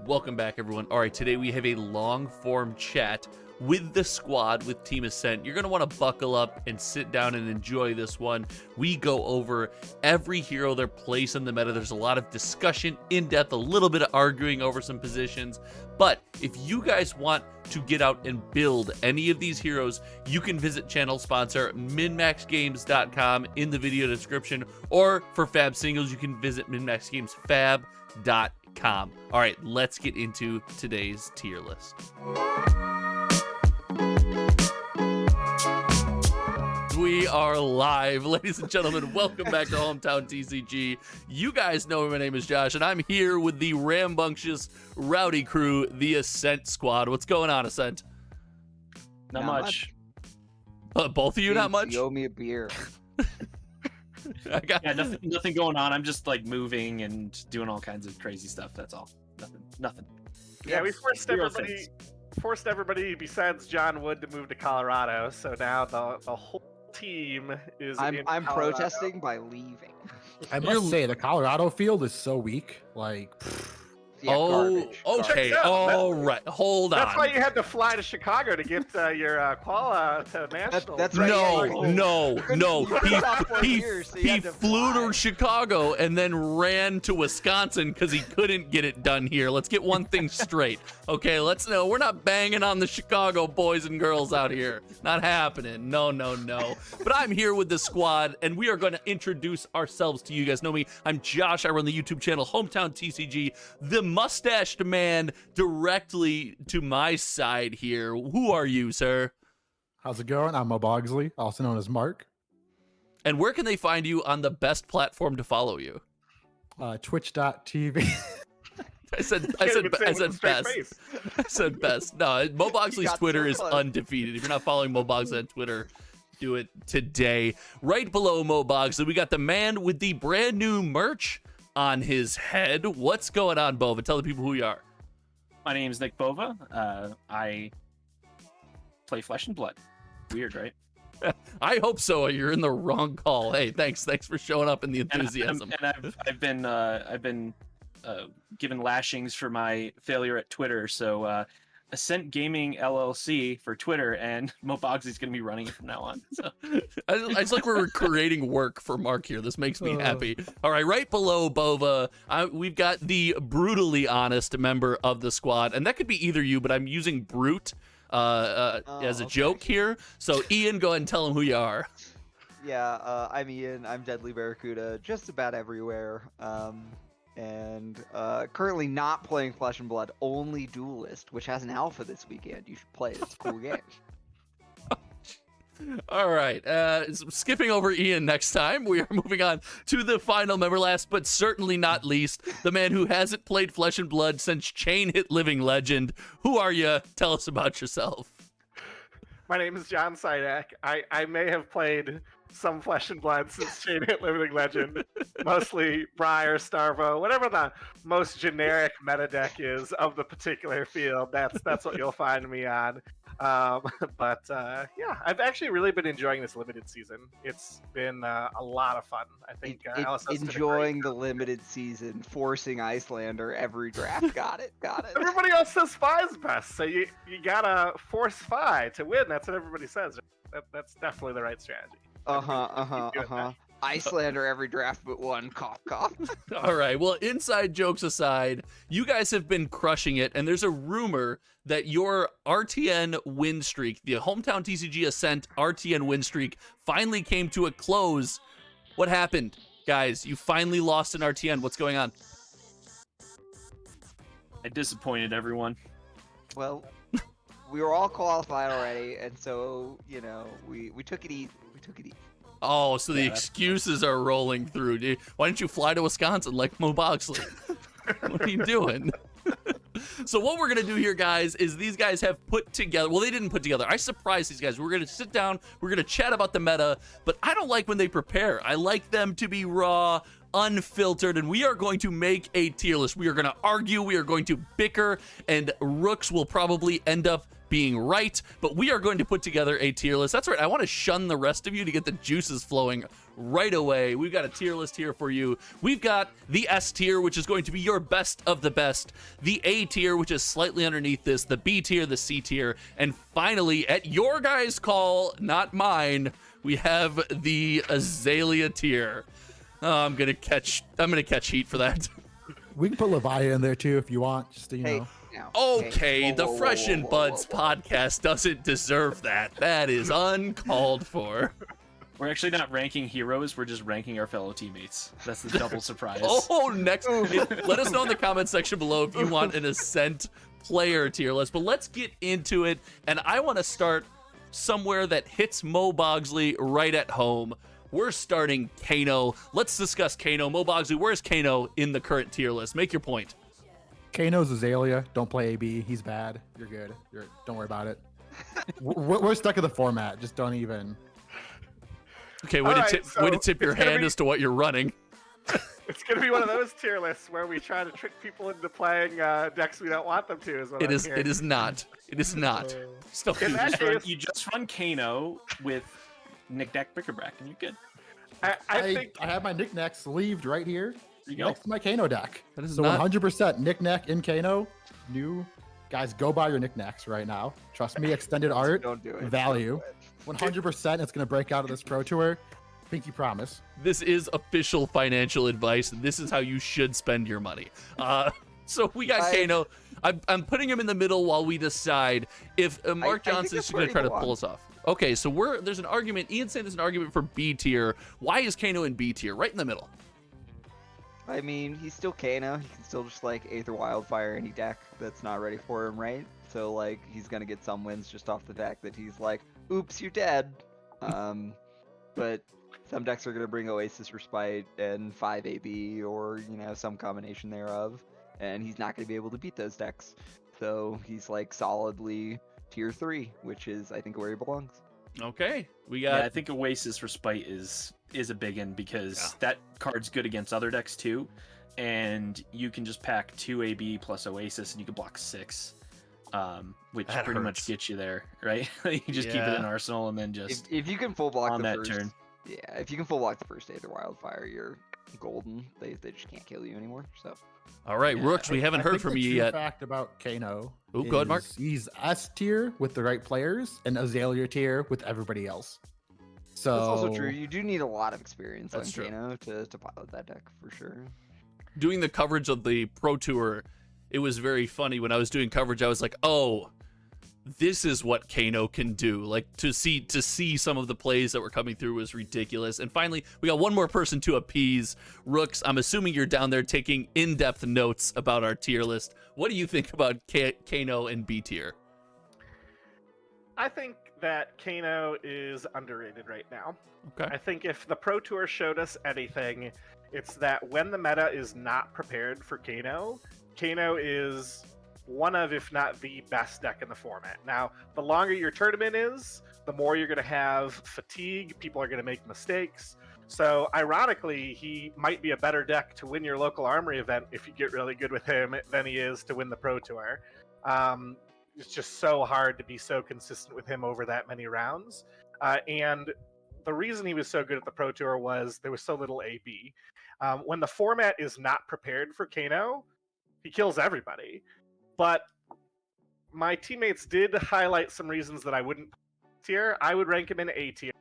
Welcome back, everyone. All right, today we have a long-form chat with the squad, with Team Ascent. You're going to want to buckle up and sit down and enjoy this one. We go over every hero, their place in the meta. There's a lot of discussion, in-depth, a little bit of arguing over some positions. But if you guys want to get out and build any of these heroes, you can visit channel sponsor MinMaxGames.com in the video description, or for FaB singles, you can visit MinMaxGames, All right, let's get into today's tier list. We are live, ladies and gentlemen. Welcome back to Hometown TCG. You guys know my name is Josh, and I'm here with the rambunctious, rowdy crew, the Ascent squad. What's going on, Ascent? Not much. Both of you, not much? You owe me a beer. Yeah, nothing going on. I'm just like moving and doing all kinds of crazy stuff. That's all. Nothing. Yeah, we forced everybody besides John Wood to move to Colorado. So now the whole team is. I'm protesting by leaving. I must say the Colorado field is so weak. Like, Yeah, garbage. Okay. Check it out. All right. Hold on. That's why you had to fly to Chicago to get your quala to national. That's right. No. He He flew to Chicago and then ran to Wisconsin because he couldn't get it done here. Let's get one thing straight. Okay, we're not banging on the Chicago boys and girls out here. Not happening. No. But I'm here with the squad, and we are going to introduce ourselves to you. You guys know me. I'm Josh. I run the YouTube channel Hometown TCG. The mustached man directly to my side here. Who are you, sir? how's it going? I'm Mo Bogsley, also known as Mark. And where can they find you on the best platform to follow you? Twitch.tv. I said best. No, Mo Bogsley's Twitter is undefeated. If you're not following Mo Bogsley on Twitter, do it today. Right below Mo Bogsley, we got the man with the brand new merch on his head. What's going on, Bova? Tell the people who you are. My name is Nick Bova. I play Flesh and Blood. Weird, right? I hope so. You're in the wrong call. Hey, thanks for showing up in the enthusiasm. And I've been given lashings for my failure at Twitter. So Ascent Gaming LLC for Twitter, and Mo Bogsley's going to be running it from now on. So. It's like we're creating work for Mark here. This makes me happy. All right below Bova, we've got the brutally honest member of the squad, and that could be either you, but I'm using brute as a joke here. So Ian, go ahead and tell him who you are. Yeah, I'm Ian. I'm Deadly Barracuda, just about everywhere. And currently not playing Flesh and Blood, only Duelist, which has an alpha this weekend. You should play it. It's a cool game. All right. Skipping over Ian next time, we are moving on to the final member, last but certainly not least, the man who hasn't played Flesh and Blood since Chain hit Living Legend. Who are you? Tell us about yourself. My name is John Sidak. I may have played some Flesh and Blood since Chain hit Living Legend, mostly Briar, Starvo, whatever the most generic meta deck is of the particular field. That's what you'll find me on. Yeah, I've actually really been enjoying this limited season. It's been a lot of fun. I think enjoying the limited season, forcing Icelander every draft. Got it. Everybody else says FaB's best, so you gotta force FaB to win. That's what everybody says. That's definitely the right strategy. Icelander every draft but one. Cough. All right. Well, inside jokes aside, you guys have been crushing it, and there's a rumor that your RTN win streak, the Hometown TCG Ascent RTN win streak, finally came to a close. What happened, guys? You finally lost an RTN. What's going on? I disappointed everyone. Well, we were all qualified already, and so we took it easy. Oh, so the excuses are rolling through. Dude. Why didn't you fly to Wisconsin like Mo Bogsley? What are you doing? So what we're going to do here, guys, is these guys have put together... Well, they didn't put together. I surprised these guys. We're going to sit down. We're going to chat about the meta. But I don't like when they prepare. I like them to be raw, unfiltered, and we are going to make a tier list. We are going to argue. We are going to bicker. And Rooks will probably end up being right, but we are going to put together a tier list. That's right. I want to shun the rest of you to get the juices flowing right away. We've got a tier list here for you. We've got the S tier, which is going to be your best of the best, the A tier, which is slightly underneath this, the B tier, the C tier, and finally, at your guys' call, not mine, we have the Azalea tier. Oh, I'm gonna catch heat for that. We can put Levia in there too if you want. Just to, you Hey, know. now. Okay, Hey, the whoa, Fresh whoa, and whoa, Buds whoa, whoa. podcast doesn't deserve that. That is uncalled for. We're actually not ranking heroes. We're just ranking our fellow teammates. That's the double surprise. Oh, next. Let us know in the comment section below if you want an Ascent player tier list. But let's get into it. And I want to start somewhere that hits Mo Bogsley right at home. We're starting Kano. Let's discuss Kano. Mo Bogsley, where's Kano in the current tier list? Make your point. Kano's Azalea. Don't play AB. He's bad. You're good. Don't worry about it. We're stuck in the format. Just don't even. Okay, way All to right, way to so tip your it's gonna hand be- as to what you're running. It's gonna be one of those tier lists where we try to trick people into playing decks we don't want them to. Is what It I'm is. hearing. It is not. It is not. Stop. In that case, You just run Kano with Nick Deck Brick-a-Brack, and you're good. I think I have my knickknacks sleeved right here There you go. next to my Kano deck. That is So not. 100% knickknack in Kano. New guys, go buy your knickknacks right now. Trust me, extended art Don't do it. value. 100% it's gonna break out of this pro tour. Pinky promise. This is official financial advice. This is how you should spend your money. So we got Kano. I'm putting him in the middle while we decide if Mark I think Johnson is that's going where to try he to pull us off. Okay, so there's an argument. Ian's saying there's an argument for B tier. Why is Kano in B tier? Right in the middle. I mean, he's still Kano. He can still just like Aether Wildfire any deck that's not ready for him, right? So like he's gonna get some wins just off the fact that he's like, "Oops, you're dead." But some decks are gonna bring Oasis Respite and 5 AB or some combination thereof, and he's not gonna be able to beat those decks. So he's like solidly tier 3, which is I think where he belongs. Okay, we Yeah, got. I think Oasis Respite is a big one because that card's good against other decks too, and you can just pack 2 AB plus Oasis and you can block 6, which That pretty hurts. much gets you there, right? You just keep it in Yeah. Arsenal and then just If you can full block on the that first, turn. yeah, if you can full block the first Aether Wildfire, you're golden. They just can't kill you anymore. So All right, Yeah, Rooks, we haven't I heard think from the you true yet. fact about Kano. Ooh, go ahead, Mark. is He's S tier with the right players and Azalea tier with everybody else. So that's also true. You do need a lot of experience on That's true. Kano to pilot that deck for sure. Doing the coverage of the Pro Tour, it was very funny. When I was doing coverage, I was like, oh, this is what Kano can do. Like to see some of the plays that were coming through was ridiculous. And finally, we got one more person to appease. Rooks, I'm assuming you're down there taking in-depth notes about our tier list. What do you think about Kano and B tier? I think that Kano is underrated right now. Okay. I think if the Pro Tour showed us anything, it's that when the meta is not prepared for Kano, Kano is one of, if not the best deck in the format. Now, the longer your tournament is, the more you're going to have fatigue. People are going to make mistakes. So, ironically, he might be a better deck to win your local armory event if you get really good with him than he is to win the Pro Tour. It's just so hard to be so consistent with him over that many rounds. And the reason he was so good at the Pro Tour was there was so little AB. When the format is not prepared for Kano, he kills everybody. But my teammates did highlight some reasons that I wouldn't tier. I would rank him in A tier.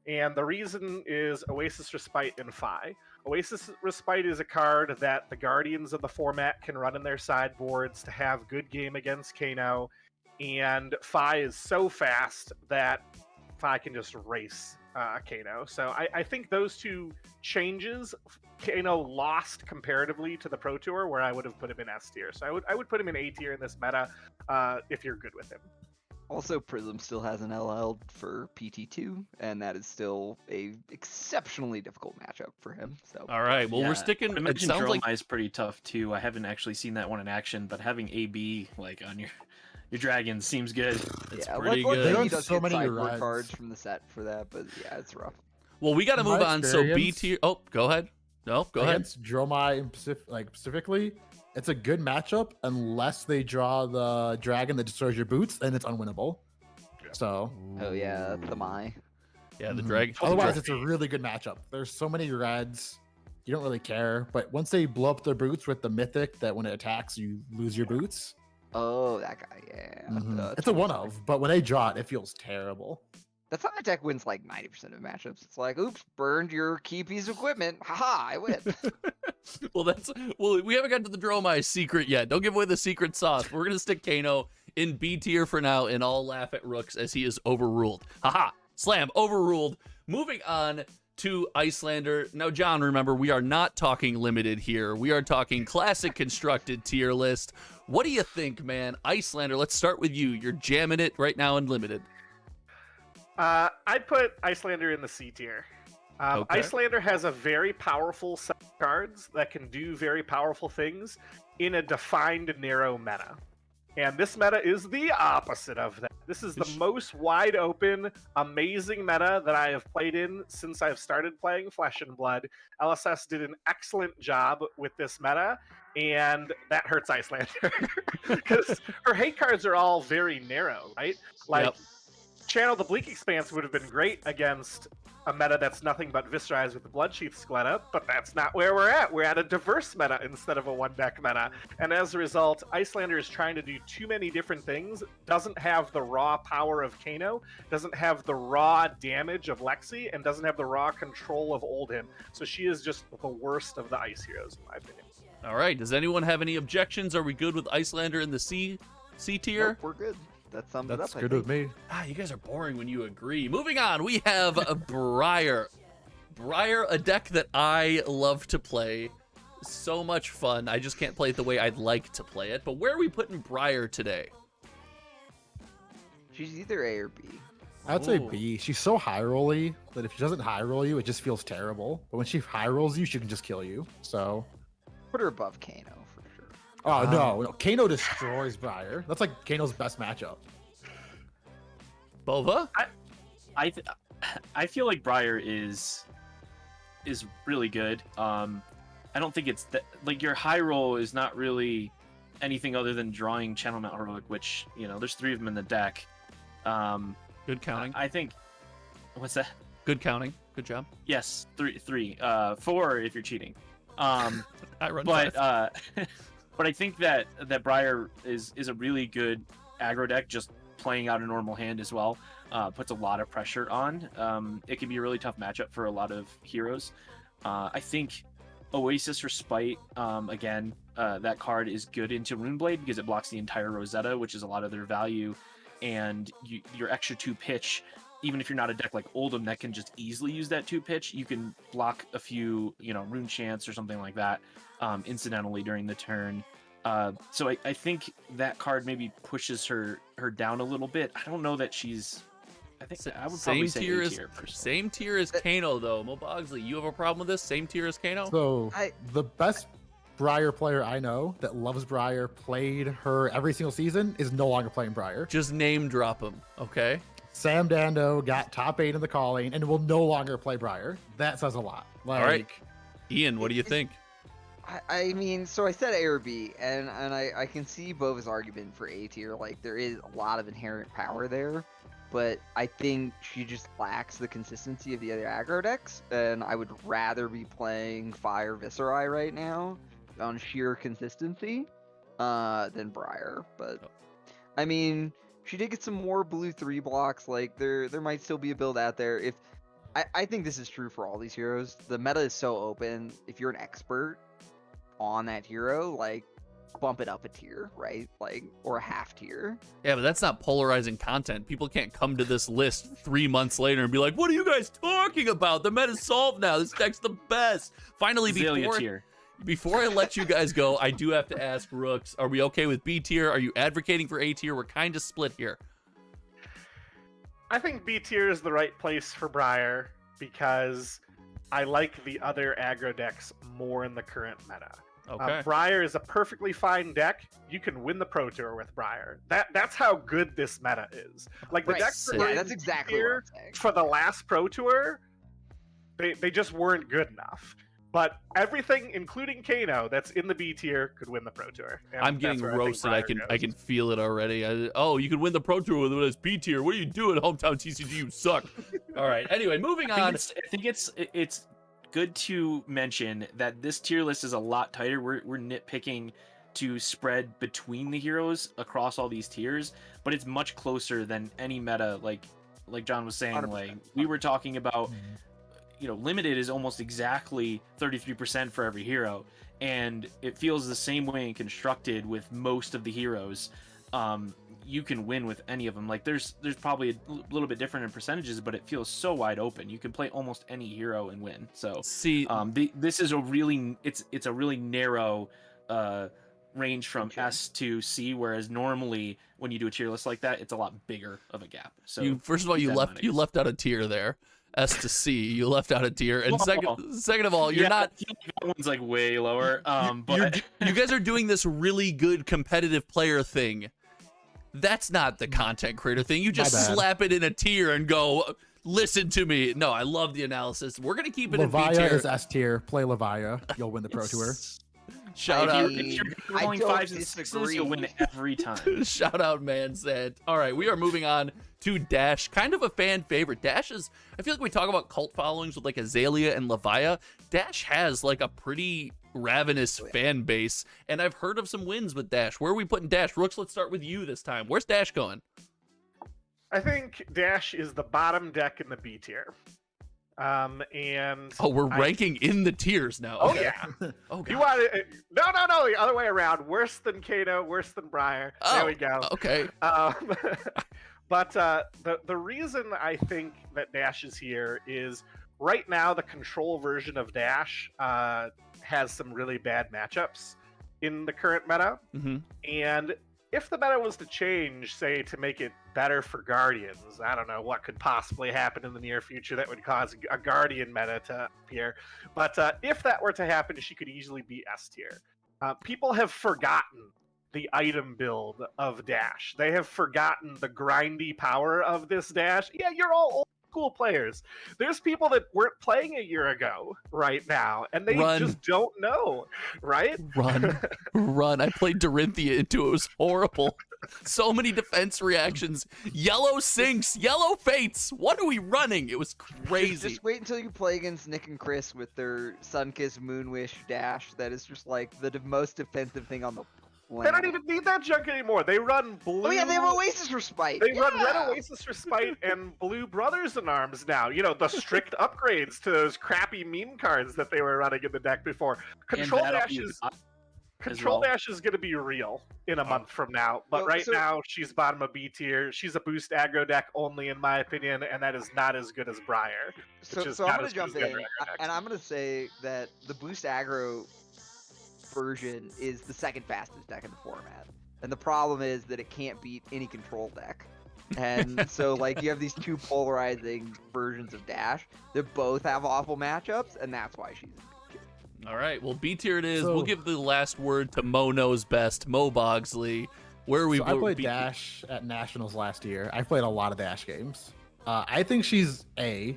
And the reason is Oasis Respite and FaB. Oasis Respite is a card that the Guardians of the format can run in their sideboards to have good game against Kano. And FaB is so fast that FaB can just race Kano. So I think those two changes, Kano lost comparatively to the Pro Tour, where I would have put him in S tier. So I would put him in A tier in this meta if you're good with him. Also, Prism still has an LL for PT2, and that is still a exceptionally difficult matchup for him. So All right. Well, Yeah, we're sticking. I It imagine sounds Dromai like is pretty tough too. I haven't actually seen that one in action, but having AB like on your dragons seems good. it's yeah, pretty luckily good. They he don't does so get many sideboard reds. cards from the set for that, but yeah, it's rough. Well, we got to In move my on. So B experience- tier. Oh, go ahead. No, go ahead. Against Dromai specifically, it's a good matchup unless they draw the dragon that destroys your boots, and it's unwinnable. So Oh yeah, the Mai. Yeah, the Mhm. dragon. Otherwise, it's a really good matchup. There's so many reds. You don't really care. But once they blow up their boots with the mythic that when it attacks, you lose your boots. Oh, that guy, yeah. Mhm. It's a totally one sorry. of, but when they draw it, it feels terrible. That's how my deck wins like 90% of matchups. It's like, oops, burned your key piece of equipment. Haha, I win. Well, we haven't got to the Dromai secret yet. Don't give away the secret sauce. We're gonna stick Kano in B tier for now, and I'll laugh at Rooks as he is overruled. Haha, slam, overruled. Moving on to Icelander. Now, John, remember, we are not talking limited here. We are talking classic constructed tier list. What do you think, man? Icelander, let's start with you. You're jamming it right now in limited. I'd put Icelander in the C tier. Okay. Icelander has a very powerful set of cards that can do very powerful things in a defined narrow meta. And this meta is the opposite of that. This is the most wide open, amazing meta that I have played in since I've started playing Flesh and Blood. LSS did an excellent job with this meta, and that hurts Icelander. Because her hate cards are all very narrow, right? Like, Yep. Channel the Bleak Expanse would have been great against a meta that's nothing but Viserai with the Bloodsheath Skeleton, but that's not where we're at. We're at a diverse meta instead of a one-deck meta. And as a result, Icelander is trying to do too many different things, doesn't have the raw power of Kano, doesn't have the raw damage of Lexi, and doesn't have the raw control of Oldhim. So she is just the worst of the Ice heroes, in my opinion. All right. Does anyone have any objections? Are we good with Icelander in the C tier? Nope, we're good. That sums it That's up. good with me. Ah, you guys are boring when you agree. Moving on, we have a Briar. Briar, a deck that I love to play. So much fun. I just can't play it the way I'd like to play it. But where are we putting Briar today? She's either A or B. I'd say Ooh. B. She's so high rolly that if she doesn't high roll you, it just feels terrible. But when she high rolls you, she can just kill you. So, Put her above Kano for sure. oh no, Kano destroys Briar. That's like Kano's best matchup. Bova? I feel like Briar is really good. I don't think it's like your high roll is not really anything other than drawing Channel Mount Heroic, which, you know, there's 3 of them in the deck. Good counting. I think. What's that? Good counting. Good job. Yes, 3. 4 if you're cheating. I run But fast. but I think that Briar is a really good aggro deck, just playing out a normal hand as well. Puts a lot of pressure on. It can be a really tough matchup for a lot of heroes. I think Oasis Respite, again, that card is good into Runeblade because it blocks the entire Rosetta, which is a lot of their value. And your extra 2 pitch, even if you're not a deck like Oldhim that can just easily use that 2 pitch, you can block a few, Rune Chants or something like that incidentally during the turn. So I think that card maybe pushes her down a little bit. I don't know that she's. I think I would probably say A tier personally. Same tier as Kano though. Mo Bogsley, you have a problem with this? Same tier as Kano? So the best Briar player I know that loves Briar, played her every single season, is no longer playing Briar. Just name drop him, okay? Sam Dando got top 8 in the calling and will no longer play Briar. That says a lot. Like, All right. Ian, what do you think? I mean, so I said A or B, and I can see Bova's argument for A tier. Like, there is a lot of inherent power there, but I think she just lacks the consistency of the other aggro decks, and I would rather be playing Fire Viserai right now on sheer consistency than Briar. But, I mean, she did get some more blue 3 blocks. Like, there might still be a build out there. If I think this is true for all these heroes. The meta is so open. If you're an expert on that hero, like, bump it up a tier, right? Like, or a half tier. Yeah, but that's not polarizing content. People can't come to this list 3 months later and be like, what are you guys talking about? The meta's solved now. This deck's the best. Finally, Azalea tier. before I let you guys go, I do have to ask Rooks, are we okay with B tier? Are you advocating for A tier? We're kind of split here. I think B tier is the right place for Briar because I like the other aggro decks more in the current meta. Okay. Briar is a perfectly fine deck. You can win the Pro Tour with Briar. That's how good this meta is. Like, the Right. decks that Yeah, were in that's B exactly tier what I'm saying. for the last Pro Tour, they just weren't good enough. But everything, including Kano, that's in the B tier could win the Pro Tour. And I'm getting that's where I think roasted. Briar I goes. can feel it already. Oh, you can win the Pro Tour with this B tier. What are you doing, hometown TCG? You suck. All right. Anyway, moving on. I think it's good to mention that this tier list is a lot tighter. We're nitpicking to spread between the heroes across all these tiers, but it's much closer than any meta. Like John was saying, 100%. like we were talking about, limited is almost exactly 33% for every hero, and it feels the same way in constructed with most of the heroes. You can win with any of them. Like there's probably a little bit different in percentages, but it feels so wide open. You can play almost any hero and win. So See, this is a really it's a really narrow range from S to C, whereas normally when you do a tier list like that, it's a lot bigger of a gap. So first of all, you left out a tier there. S to C, you left out a tier, and second of all, you're not. That one's like way lower. But you guys are doing this really good competitive player thing. That's not the content creator thing. You just slap it in a tier and go, listen to me. No, I love the analysis. We're gonna keep it in B Levia tier. is S tier. Play Levia. You'll win the Pro Tour. Shout out. If you're rolling don't 5s and 6s, you'll win every time. Shout out, man said. All right, we are moving on to Dash, kind of a fan favorite. Dash is, I feel like we talk about cult followings with like Azalea and Levia. Dash has like a pretty ravenous fan base, and I've heard of some wins with Dash. Where are we putting Dash? Rooks, let's start with you this time. Where's Dash going? I think Dash is the bottom deck in the B tier. And we're ranking in the tiers now. Oh Okay. yeah. Oh You god. want it? No, the other way around. Worse than Kano, worse than Briar. There we go. Okay. But the reason I think that Dash is here is right now the control version of Dash has some really bad matchups in the current meta, and if the meta was to change, say to make it better for Guardians, I don't know what could possibly happen in the near future that would cause a Guardian meta to appear. But if that were to happen, she could easily be S tier. People have forgotten the item build of Dash. They have forgotten the grindy power of this Dash. Yeah, you're all old school players. There's people that weren't playing a year ago right now, and they just don't know, right? Run. I played Dorinthea into it. It was horrible. So many defense reactions. Yellow sinks, yellow fates. What are we running? It was crazy. Just wait until you play against Nick and Chris with their Sunkiss Moonwish Dash. That is just like the most defensive thing on the planet. They don't even need that junk anymore. They run blue. Oh yeah, they have Oasis Respite. They run Red Oasis Respite and Blue Brothers in Arms now. You know, the strict upgrades to those crappy meme cards that they were running in the deck before. Control Dash is going to be real in a month from now. But now, she's bottom of B tier. She's a boost aggro deck only, in my opinion, and that is not as good as Briar. So I'm going to jump in, and I'm going to say that the boost aggro version is the second fastest deck in the format, and the problem is that it can't beat any control deck. And so like you have these two polarizing versions of Dash that both have awful matchups, and that's why she's in B tier. All right, well, B tier it is. We'll give the last word to Mo Knows Best, Mo Bogsley. Where are we? I played Dash at Nationals last year. I played a lot of Dash games. I think she's A.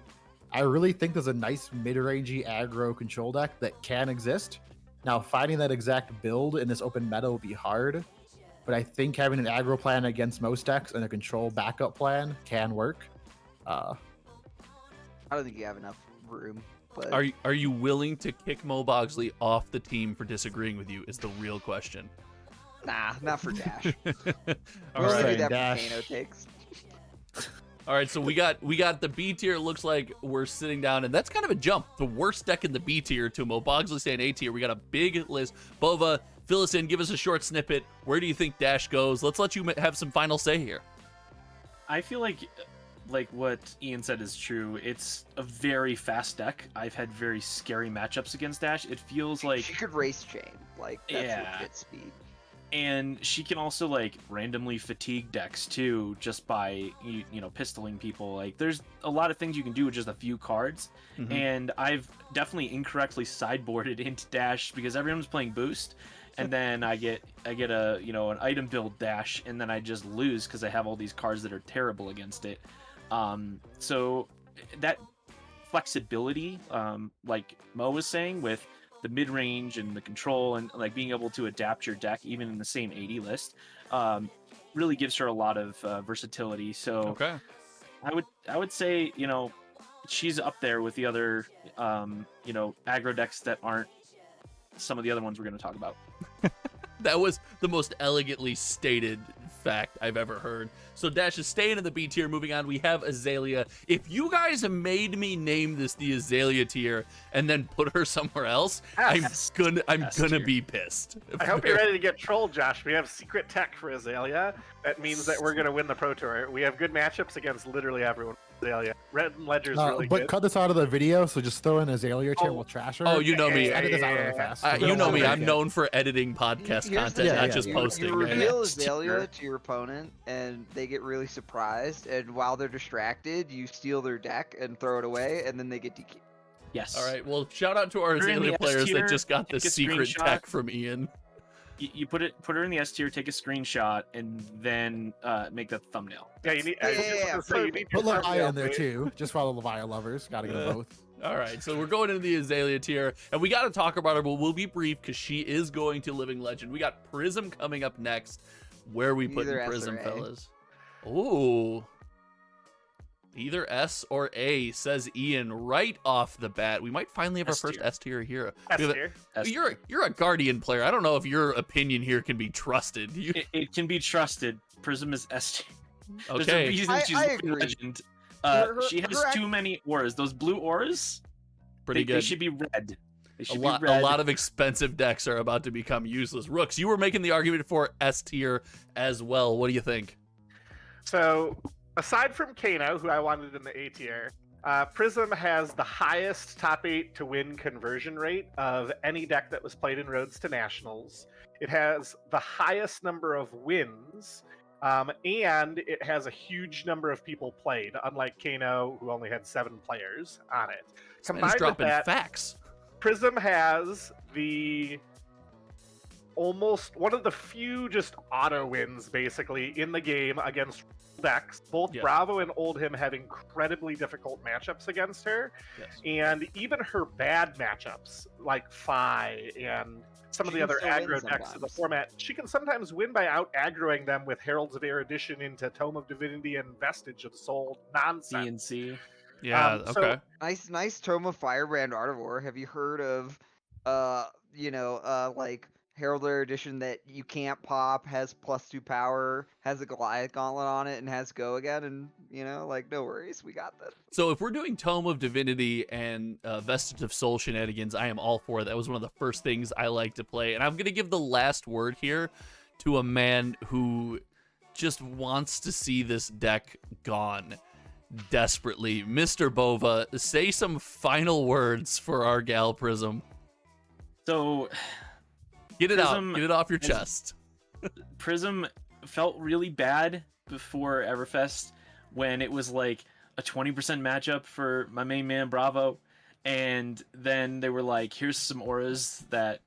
I really think there's a nice mid-rangey aggro control deck that can exist. Now, finding that exact build in this open meta will be hard, but I think having an aggro plan against most decks and a control backup plan can work. I don't think you have enough room. But Are you willing to kick Mo Bogsley off the team for disagreeing with you? Is the real question. Nah, not for Dash. All We'll right, do that Dash. for Kano takes. All right, so we got the B tier. It looks like we're sitting down, and that's kind of a jump. The worst deck in the B tier to Mo Bogsley saying A tier. We got a big list. Bova, fill us in. Give us a short snippet. Where do you think Dash goes? Let's let you have some final say here. I feel like what Ian said is true. It's a very fast deck. I've had very scary matchups against Dash. It feels like she could race chain. Like that's legit speed. And she can also like randomly fatigue decks too, just by pistoling people. Like there's a lot of things you can do with just a few cards. And I've definitely incorrectly sideboarded into Dash because everyone's playing boost, and then I get a an item build Dash, and then I just lose because I have all these cards that are terrible against it. So that flexibility, like Mo was saying, with the mid-range and the control and like being able to adapt your deck even in the same 80 list, really gives her a lot of versatility. So Okay. I would say she's up there with the other, aggro decks that aren't some of the other ones we're going to talk about. That was the most elegantly stated fact I've ever heard. So Dash is staying in the B tier. Moving on, we have Azalea. If you guys made me name this the Azalea tier and then put her somewhere else, Yes. I'm S gonna tier. be pissed. I hope you're ready to get trolled, Josh. We have secret tech for Azalea. That means that we're going to win the Pro Tour. We have good matchups against literally everyone. Azalea. Red and Ledger's really but good. cut this out of the video, so just throw in Azalea tier. Oh. We'll trash her. Oh, you know me. Edit this out really fast. You know me. I'm Yeah. known for editing podcast Here's the content, thing, not yeah, just yeah. posting. You man. reveal Next Azalea tier. to your opponent, and they get really surprised. And while they're distracted, you steal their deck and throw it away, and then they get DQ. Yes. All right. Well, shout out to our Put her in Azalea the S players that tier, just got the take a secret screenshot. tech from Ian. You put her in the S tier, take a screenshot, and then make that the thumbnail. Yeah, you need. Yeah, I was just yeah, gonna say, you need Put to Levia in there thumbnail, too. Just for all the Levia lovers. Gotta get them both. All right, so we're going into the Azalea tier, and we got to talk about her, but we'll be brief because she is going to Living Legend. We got Prism coming up next. Where are we putting Either S or Prism, A. fellas? Ooh. Either S or A, says Ian right off the bat. We might finally have our S first tier. S tier hero. S We have a- tier. S tier. You're a Guardian player. I don't know if your opinion here can be trusted. You, It can be trusted. Prism is S tier. There's a okay. reason she's I Living agree. Legend. Her- She has her act- too many auras. Those blue auras, Pretty they good. should be red. They A should lot, be red. a lot of expensive decks are about to become useless. Rooks, you were making the argument for S tier as well. What do you think? So, aside from Kano, who I wanted in the A tier, Prism has the highest top 8 to win conversion rate of any deck that was played in Roads to Nationals. It has the highest number of wins, and it has a huge number of people played, unlike Kano, who only had 7 players on it. This man's Combined with dropping that, facts. Prism has the almost one of the few just auto wins basically in the game against decks. Both Yeah. Bravo and Oldhim have incredibly difficult matchups against her, and even her bad matchups like Fi and some of She the can other still win aggro decks in the sometimes. format, she can sometimes win by out aggroing them with Heralds of Erudition into Tome of Divinity and Vestige of Soul nonsense. CNC. Yeah, so- okay. Nice Tome of Firebrand Artivore. Have you heard of, like Herald Edition that you can't pop, has +2 power, has a Goliath Gauntlet on it, and has go again? And no worries, we got this. So if we're doing Tome of Divinity and Vestige of Soul shenanigans, I am all for it. That was one of the first things I like to play. And I'm going to give the last word here to a man who just wants to see this deck gone desperately. Mr. Bova, say some final words for our gal Prism. So Get it Prism out. Get it off your is- chest. Prism felt really bad before Everfest when it was like a 20% matchup for my main man Bravo, and then they were like, here's some auras that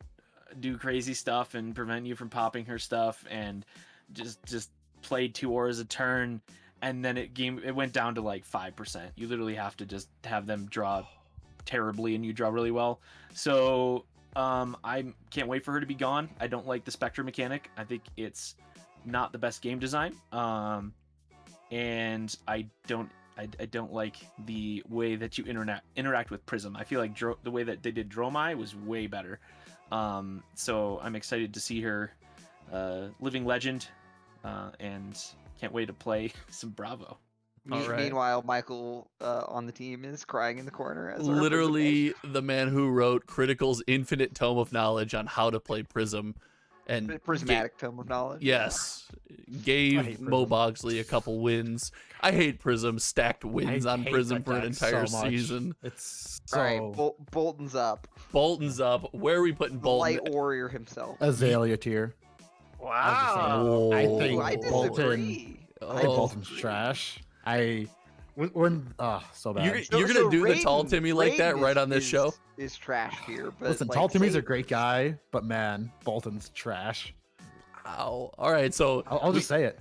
do crazy stuff and prevent you from popping her stuff, and just played 2 auras a turn, and then it went down to like 5%. You literally have to just have them draw terribly and you draw really well. So I can't wait for her to be gone. I don't like the Spectre mechanic. I think it's not the best game design. And I don't like the way that you interact with Prism. I feel like the way that they did Dromai was way better. So I'm excited to see her Living Legend, and can't wait to play some Bravo. All right. Meanwhile, Michael on the team is crying in the corner. As our Literally the man who wrote Critical's Infinite Tome of Knowledge on how to play Prism. And Prismatic Tome of Knowledge. Yes. I Gave hate Mo Prism. Bogsley a couple wins. I hate Prism. Stacked wins I on hate Prism that for an deck entire so much. season. It's All right, so Bolton's up. Bolton's up. Where are we putting The Bolton? Light Warrior himself. Azalea tier. Wow. Oh, I Bolton. disagree. I think Oh. Bolton's trash. So bad. You're gonna do the tall Raiden- Timmy like that Raiden right on this show? Is trash here, but Listen, like, Tall Timmy's say- a great guy, but man, Bolton's trash. Wow. All right, so I'll just say it.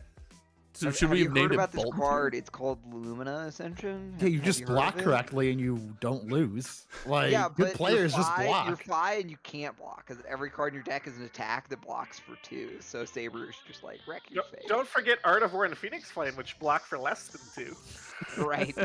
So should we have heard named it about this Bolton? card? It's called Lumina Ascension. Yeah, you Have just heard of block it? correctly and you don't lose. Like, Yeah, good but players just You're block. FaB and you can't block because every card in your deck is an attack that blocks for 2. So Saber's just like wreck your face. Don't forget Art of War and Phoenix Flame, which block for less than 2. Right.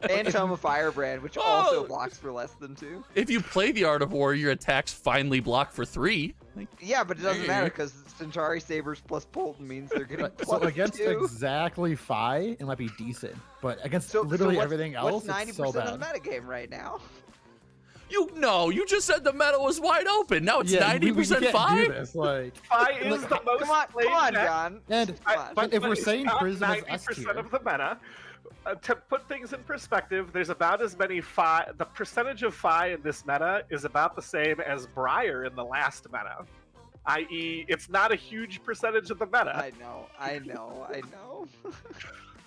And Tome of Firebrand, which also blocks for less than 2. If you play the Art of War, your attacks finally block for 3. Like, Yeah, but it doesn't Hey. matter because Centauri Sabers plus Bolton means they're getting So plus against 2. exactly Fi, it might be decent, but against So literally what's- everything else, what's 90% it's so bad. of the metagame right now? you just said the meta was wide open. Now it's Yeah, 90% we can't do 5. this. Like, Phi is the most Come played on, deck, John. and Come on. but if we're it's saying not Prism is S 90% tier, of the meta. To put things in perspective, there's about as many Phi. The percentage of Phi in this meta is about the same as Briar in the last meta. I.e., it's not a huge percentage of the meta. I know.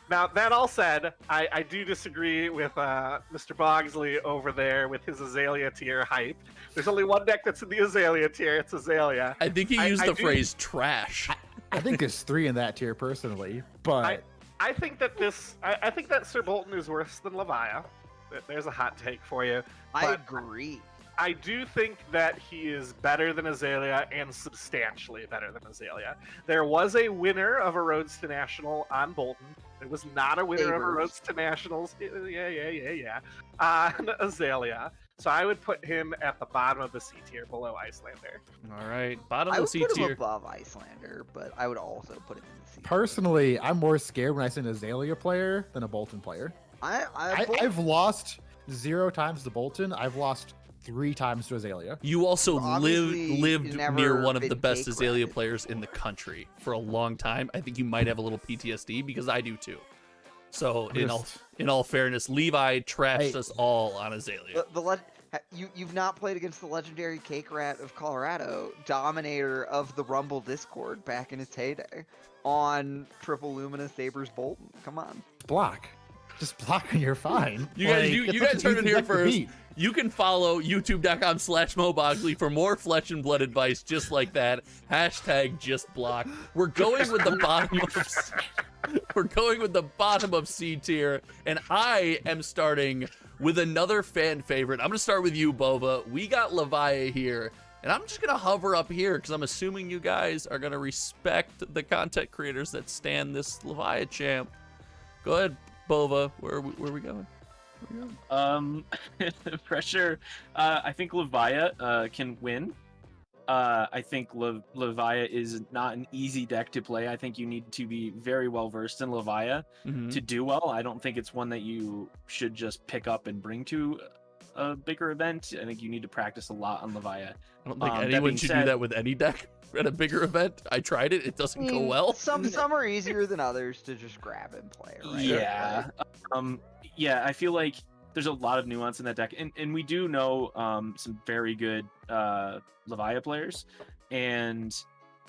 Now, that all said, I do disagree with Mr. Bogsley over there with his Azalea tier hype. There's only one deck that's in the Azalea tier. It's Azalea. I think he used I the do- phrase trash. I think there's 3 in that tier personally. But I think that I think that Sir Bolton is worse than Levia. There's a hot take for you. I But agree. I do think that he is better than Azalea and substantially better than Azalea. There was a winner of a Roads to National on Bolton. There was not a winner of a Sabers. Roads to Nationals. Yeah. On Azalea. So I would put him at the bottom of the C tier below Icelander. All right, bottom I of would the C put him tier. above Icelander, but I would also put him in the C. personally, I'm more scared when I see an Azalea player than a Bolton player. I've lost 0 times to Bolton. I've lost 3 times to Azalea. You also Well, obviously, lived you've never near one of the been best cake Azalea ratted. players in the country for a long time. I think you might have a little PTSD because I do too. So in all fairness, Levi trashed us all on Azalea. You've not played against the legendary Cake Rat of Colorado, dominator of the Rumble Discord back in its heyday, on Triple Lumina Sabers Bolton. Come on. Block. Just block and you're fine. You guys, Like, you it's guys such an heard it easy here deck to first. beat. You can follow youtube.com/MoBoxley for more flesh and blood advice just like that. Hashtag just block. We're going with the bottom of we're going with the bottom of C tier, and I am starting with another fan favorite. I'm gonna start with you, Bova. We got Levia here, and I'm just gonna hover up here because I'm assuming you guys are gonna respect the content creators that stand this Levia champ. Go ahead, Bova. Where are we going? Pressure. I think Levia can win. I think Levia is not an easy deck to play. I think you need to be very well versed in Levia to do well. I don't think it's one that you should just pick up and bring to a bigger event. I think you need to practice a lot on Levia. I don't think that anyone being should said- do that with any deck at a bigger event. I tried it; it doesn't go well. Some are easier than others to just grab and play, right? Yeah. Yeah, I feel like there's a lot of nuance in that deck, and we do know some very good Levia players, and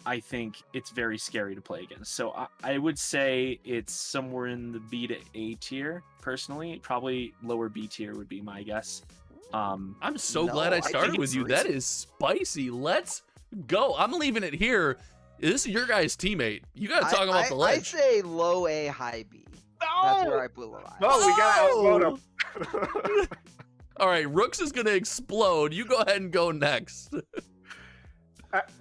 I think it's very scary to play against. So I would say it's somewhere in the B to A tier, personally. Probably lower B tier would be my guess. I'm so No, glad I I started think with it's you. That is spicy. Let's go. I'm leaving it here. This is your guys' teamate. You got to talk him off the I ledge. say low A, high B. That's where I put Levia. No, we gotta outvote him. All right, Rooks is gonna explode. You go ahead and go next.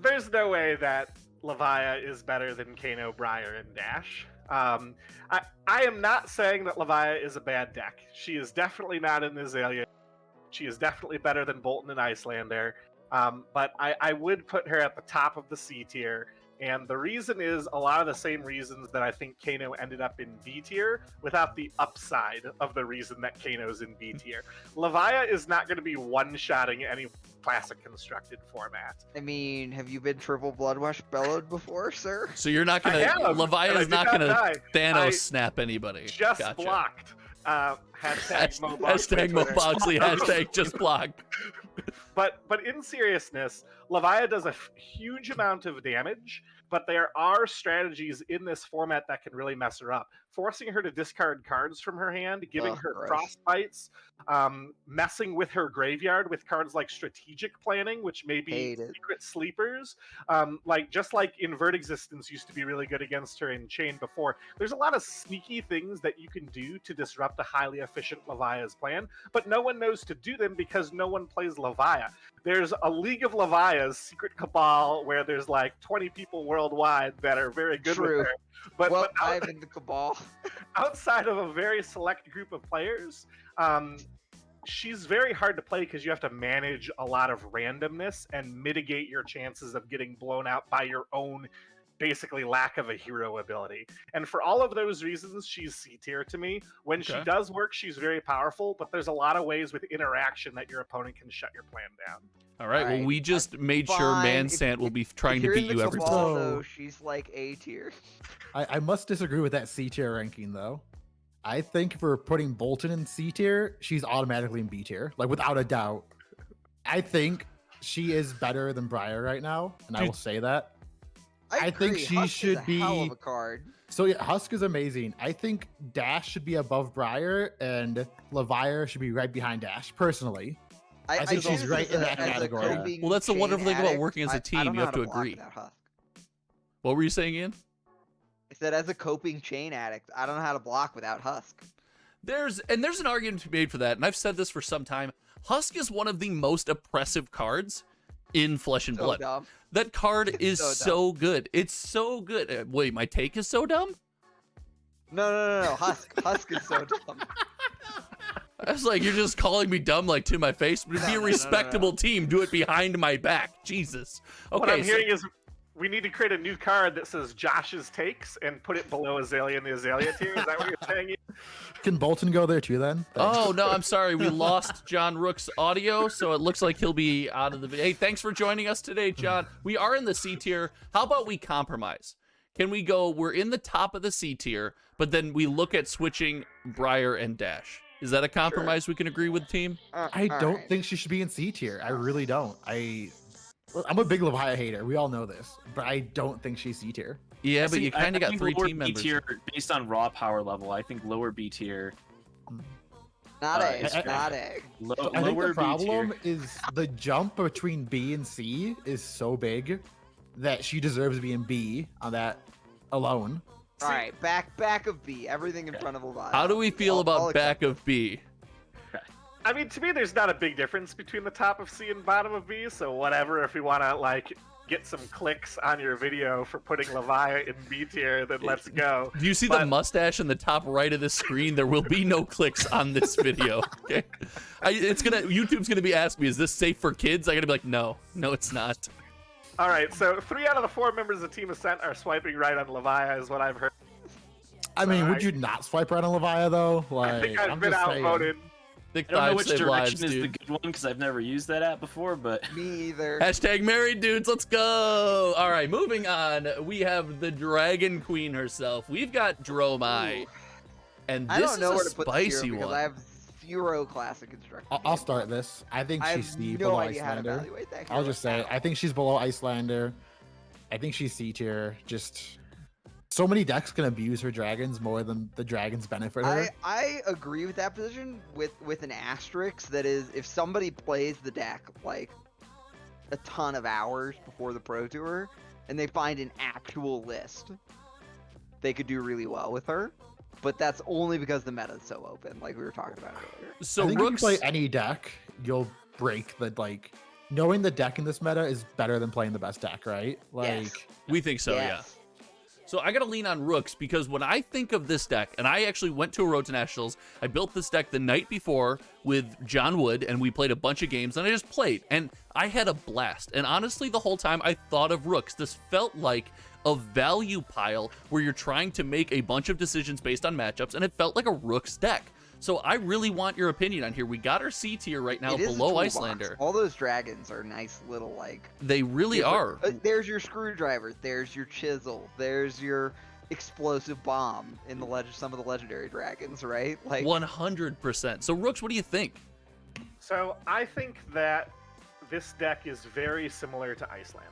There's no way that Levia is better than Kano, Briar, and Dash. I am not saying that Levia is a bad deck. She is definitely not in Azalea. She is definitely better than Bolton and Icelander. But I would put her at the top of the C tier. And the reason is a lot of the same reasons that I think Kano ended up in B tier, without the upside of the reason that Kano's in B tier. Levia is not going to be one-shotting any classic constructed format. I mean, have you been triple Bloodwash bellowed before, sir? So you're not I gonna. have, and I Levia's did not not gonna die. Thanos I snap anybody. Just Gotcha. blocked. Hashtag Mo Boxley Hashtag Twitter. Moboxley. Hashtag just block. But in seriousness, Levia does a huge amount of damage, but there are strategies in this format that can really mess her up. Forcing her to discard cards from her hand, giving her gross. crossbites, messing with her graveyard with cards like strategic planning, which may be Hate it. secret sleepers. Just like Invert Existence used to be really good against her in Chain before. There's a lot of sneaky things that you can do to disrupt a highly efficient Levia's plan, but no one knows to do them because no one plays Levia. There's a League of Levias, Secret Cabal, where there's like 20 people worldwide that are very good True. with her. But, Well, but out- I'm in the Cabal. outside of a very select group of players, she's very hard to play because you have to manage a lot of randomness and mitigate your chances of getting blown out by your own basically lack of a hero ability. And for all of those reasons, she's C tier to me. When she Okay. does work, she's very powerful, but there's a lot of ways with interaction that your opponent can shut your plan down. All right. Well, Alright, we just made sure fine. Mansant will be trying If to you're beat in the you every Cabal, time. though, she's like A tier. I must disagree with that C tier ranking though. I think if we're putting Bolton in C tier, she's automatically in B tier, like without a doubt. I think she is better than Briar right now, and I Dude. will say that. I think agree, she Husk is should a hell of be- a card. So yeah, Husk is amazing. I think Dash should be above Briar, and Levia should be right behind Dash. Personally, I think see she's this right as in a- that as a category. coping Well, that's the chain wonderful thing about addict. working as a I team, don't you know have how to block agree. without Husk. What were you saying, Ian? I said, as a coping chain addict, I don't know how to block without Husk. There's an argument to be made for that, and I've said this for some time. Husk is one of the most oppressive cards in Flesh and So Blood. dumb. That card It's is so so good. It's so good. Wait, my take is so dumb? No. Husk is so dumb. I was like, you're just calling me dumb, like, to my face? But be a No. respectable team. Do it behind my back. Jesus. What Okay, I'm hearing is we need to create a new card that says Josh's takes and put it below Azalea in the Azalea tier. Is that what you're saying? Can Bolton go there too then? Thanks. Oh, no, I'm sorry. We lost John Rook's audio, so it looks like he'll be out of the video. Hey, thanks for joining us today, John. We are in the C tier. How about we compromise? Can we go, we're in the top of the C tier, but then we look at switching Briar and Dash? Is that a compromise we can agree with, team? I All don't right. think she should be in C tier. I really don't. I'm a big Levia hater. We all know this, but I don't think she's C tier. Yeah, but See, you kind I of got think 3 lower team B members. tier based on raw power level. I think lower B tier. Not A. it's Not A. So I think Lower the B tier. problem is the jump between B and C is so big that she deserves to be in B on that alone. All right, back of B. Everything in front of Leviathan. How do we feel I'll about accept back of B? I mean, to me, there's not a big difference between the top of C and bottom of B. So whatever, if we want to like get some clicks on your video for putting Levia in B tier, then let's go. Do you see the But- mustache in the top right of the screen? There will be no clicks on this video. Okay, YouTube's gonna be asking me, "Is this safe for kids?" I gotta be like, "No, it's not." All right, so 3 out of the 4 members of Team Ascent are swiping right on Levia, is what I've heard. I mean, Sorry. would you not swipe right on Levia though? Like, I think I've I'm been just saying. outvoted. Thick I don't know five which save lives, direction is the dude. good one because I've never used that app before, but Me either. Hashtag married dudes, let's go. All right, moving on. We have the Dragon Queen herself. We've got Dromai, Ooh. and I this don't know is where a to put spicy this hero because one. I have 0 classic construction. I'll start this. I think I she's have C no below idea how to Icelander. evaluate that. I'll hero. just say, I think she's below Icelander. I think she's C tier. Just so many decks can abuse her dragons more than the dragons benefit her. I agree with that position with an asterisk. That is, if somebody plays the deck like a ton of hours before the Pro Tour and they find an actual list, they could do really well with her. But that's only because the meta is so open, like we were talking about earlier. So I think if you Rooks, play any deck, you'll break the like. Knowing the deck in this meta is better than playing the best deck, right? Like, Yes. we think so, yeah. Yes. So I gotta lean on Rooks because when I think of this deck, and I actually went to a Road to Nationals, I built this deck the night before with John Wood, and we played a bunch of games, and I just played, and I had a blast. And honestly, the whole time I thought of Rooks. This felt like a value pile where you're trying to make a bunch of decisions based on matchups, and it felt like a Rooks deck. So I really want your opinion on here. We got our C tier right now It is a below toolbox. Icelander. All those dragons are nice little like. They really are. There's your screwdriver. There's your chisel. There's your explosive bomb in the some of the legendary dragons, right? Like 100%. So Rooks, what do you think? So I think that this deck is very similar to Icelander.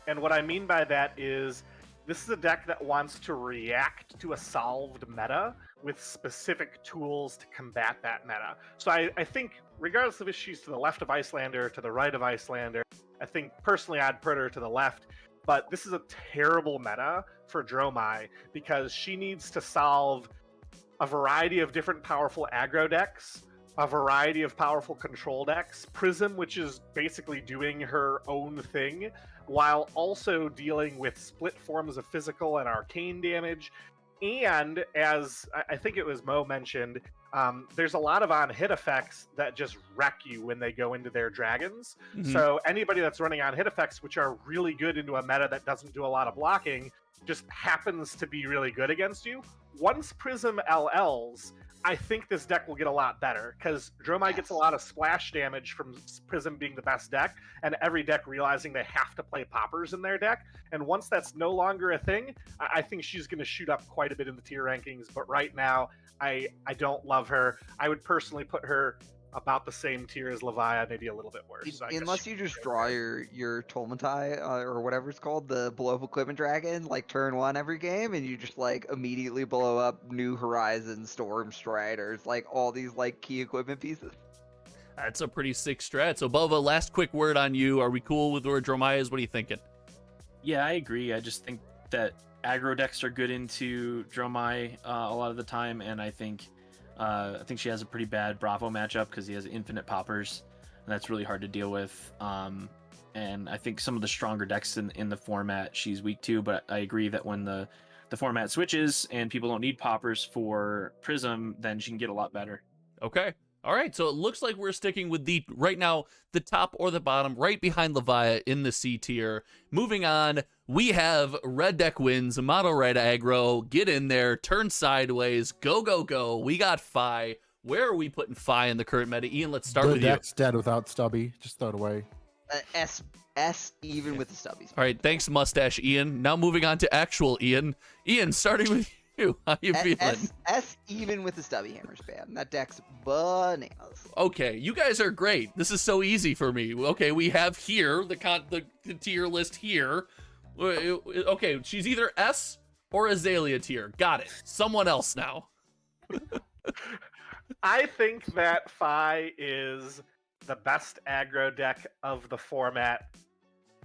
And what I mean by that is this is a deck that wants to react to a solved meta with specific tools to combat that meta. So I think, regardless of if she's to the left of Icelander, to the right of Icelander, I think personally I'd put her to the left. But this is a terrible meta for Dromai because she needs to solve a variety of different powerful aggro decks, a variety of powerful control decks, Prism, which is basically doing her own thing, while also dealing with split forms of physical and arcane damage. And as I think it was Mo mentioned, there's a lot of on-hit effects that just wreck you when they go into their dragons. Mhm. So anybody that's running on-hit effects, which are really good into a meta that doesn't do a lot of blocking, just happens to be really good against you. Once Prism LLs, I think this deck will get a lot better, because Dromai gets a lot of splash damage from Prism being the best deck, and every deck realizing they have to play poppers in their deck. And once that's no longer a thing, I think she's going to shoot up quite a bit in the tier rankings. But right now, I don't love her. I would personally put her about the same tier as Levia, maybe a little bit worse. So I guess Unless you just draw your Tolmatai or whatever it's called, the blow up equipment dragon, like turn 1 every game, and you just like immediately blow up New Horizons, Storm Striders, like all these like key equipment pieces. That's a pretty sick strat. So, Bova, last quick word on you. Are we cool with where Dromai is? What are you thinking? Yeah, I agree. I just think that aggro decks are good into Dromai a lot of the time, and I think she has a pretty bad Bravo matchup because he has infinite poppers, and that's really hard to deal with. And I think some of the stronger decks in the format she's weak to, but I agree that when the format switches and people don't need poppers for Prism, then she can get a lot better. Okay. All right. So it looks like we're sticking with right now, the top or the bottom, right behind Levia in the C tier. Moving on, we have red deck wins, mono red aggro, get in there, turn sideways, go, go, go. We got FaB. Where are we putting FaB in the current meta? Ian, let's start The with you. deck's dead without Stubby. Just throw it away. S even with the stubbies. All right. Thanks, Mustache Ian. Now moving on to actual Ian. Ian, starting with you. How you feeling? S even with the stubby hammer spam. That deck's bananas. Okay, you guys are great. This is so easy for me. Okay, we have here the tier list here. Okay, she's either S or Azalea tier. Got it. Someone else now. I think that FaB is the best aggro deck of the format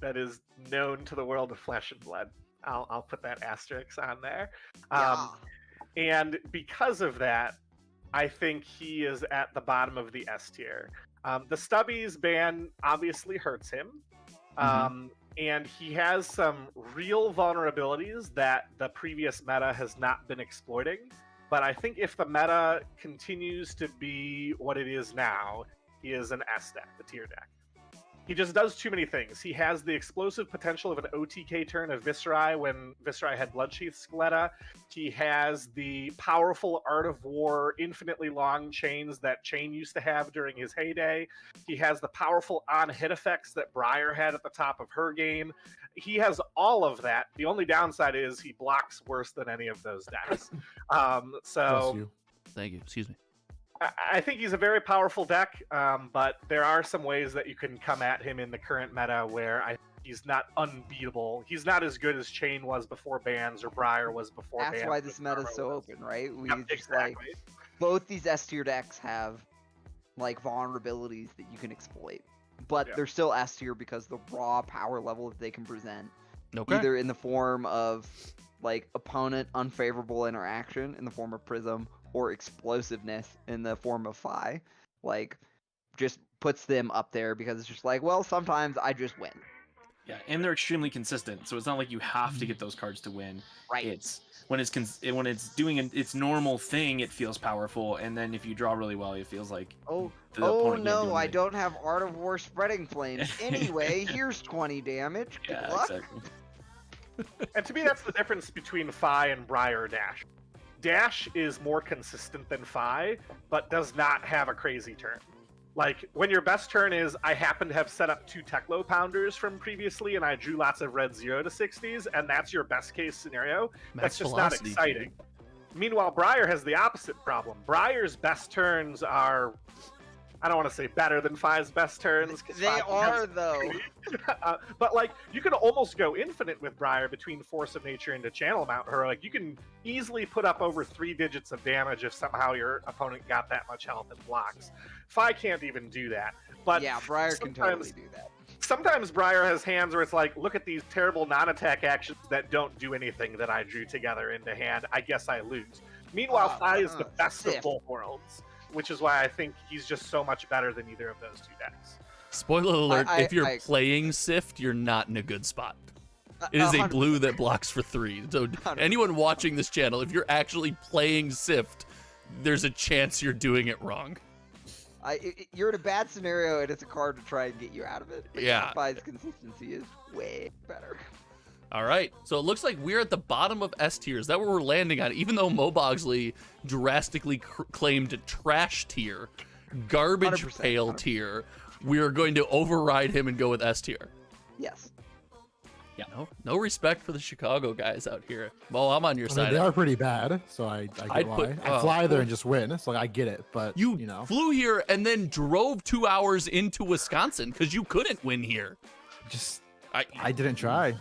that is known to the world of Flesh and Blood. I'll put that asterisk on there. Yeah. And because of that, I think he is at the bottom of the S tier. The Stubbies ban obviously hurts him. And he has some real vulnerabilities that the previous meta has not been exploiting. But I think if the meta continues to be what it is now, he is an S deck, a tier deck. He just does too many things. He has the explosive potential of an OTK turn of Viserai when Viserai had Bloodsheath Skeleton. He has the powerful Art of War, infinitely long chains that Chain used to have during his heyday. He has the powerful on-hit effects that Briar had at the top of her game. He has all of that. The only downside is he blocks worse than any of those decks. Bless you. Thank you. Excuse me. I think he's a very powerful deck, but there are some ways that you can come at him in the current meta where he's not unbeatable. He's not as good as Chain was before bans or Briar was before bans. That's why this meta is so open, right? We Yep, just exactly. like both these S tier decks have like vulnerabilities that you can exploit, but Yeah. they're still S tier because the raw power level that they can present, Okay. either in the form of like opponent unfavorable interaction in the form of Prism or explosiveness in the form of FaB, like just puts them up there because it's just like, well, sometimes I just win. Yeah, and they're extremely consistent, so it's not like you have to get those cards to win. Right. It's when it's doing its normal thing, it feels powerful, and then if you draw really well, it feels like Oh the opponent can't do no, I anything. don't have Art of War Spreading Flames. Anyway, here's 20 damage. Good Yeah, luck. exactly. And to me, that's the difference between FaB and Briar Dash. Dash is more consistent than FaB, but does not have a crazy turn. Like, when your best turn is, I happen to have set up 2 Teklo Pounders from previously, and I drew lots of red 0 to 60s, and that's your best case scenario, that's just not velocity, exciting. dude. Meanwhile, Briar has the opposite problem. Briar's best turns are I don't want to say better than FaB's best turns. 'cause They FaB are, has- though. But like, you can almost go infinite with Briar between Force of Nature into Channel Mount her. Like, you can easily put up over 3 digits of damage if somehow your opponent got that much health and blocks. FaB can't even do that. But Yeah, Briar can totally do that. sometimes Briar has hands where it's like, look at these terrible non-attack actions that don't do anything that I drew together into hand. I guess I lose. Meanwhile, FaB is the best of Sift. both worlds, which is why I think he's just so much better than either of those two decks. Spoiler alert, if you're I- playing Sift, you're not in a good spot. It is a 100%. blue that blocks for 3. So anyone watching this channel, if you're actually playing Sift, there's a chance you're doing it wrong. You're in a bad scenario, and it's a card to try and get you out of it. But Yeah. FaB's consistency is way better. All right, so it looks like we're at the bottom of S tier. Is that where we're landing on? Even though Mo Bogsley drastically claimed trash tier, garbage 100%, pail 100%. tier, we are going to override him and go with S tier. Yes. No respect for the Chicago guys out here. Mo, I'm on your I mean, side. they are pretty bad, so I get I'd why. put- I fly there and just win, so I get it. But You, you know, flew here and then drove 2 hours into Wisconsin because you couldn't win here. just I didn't try.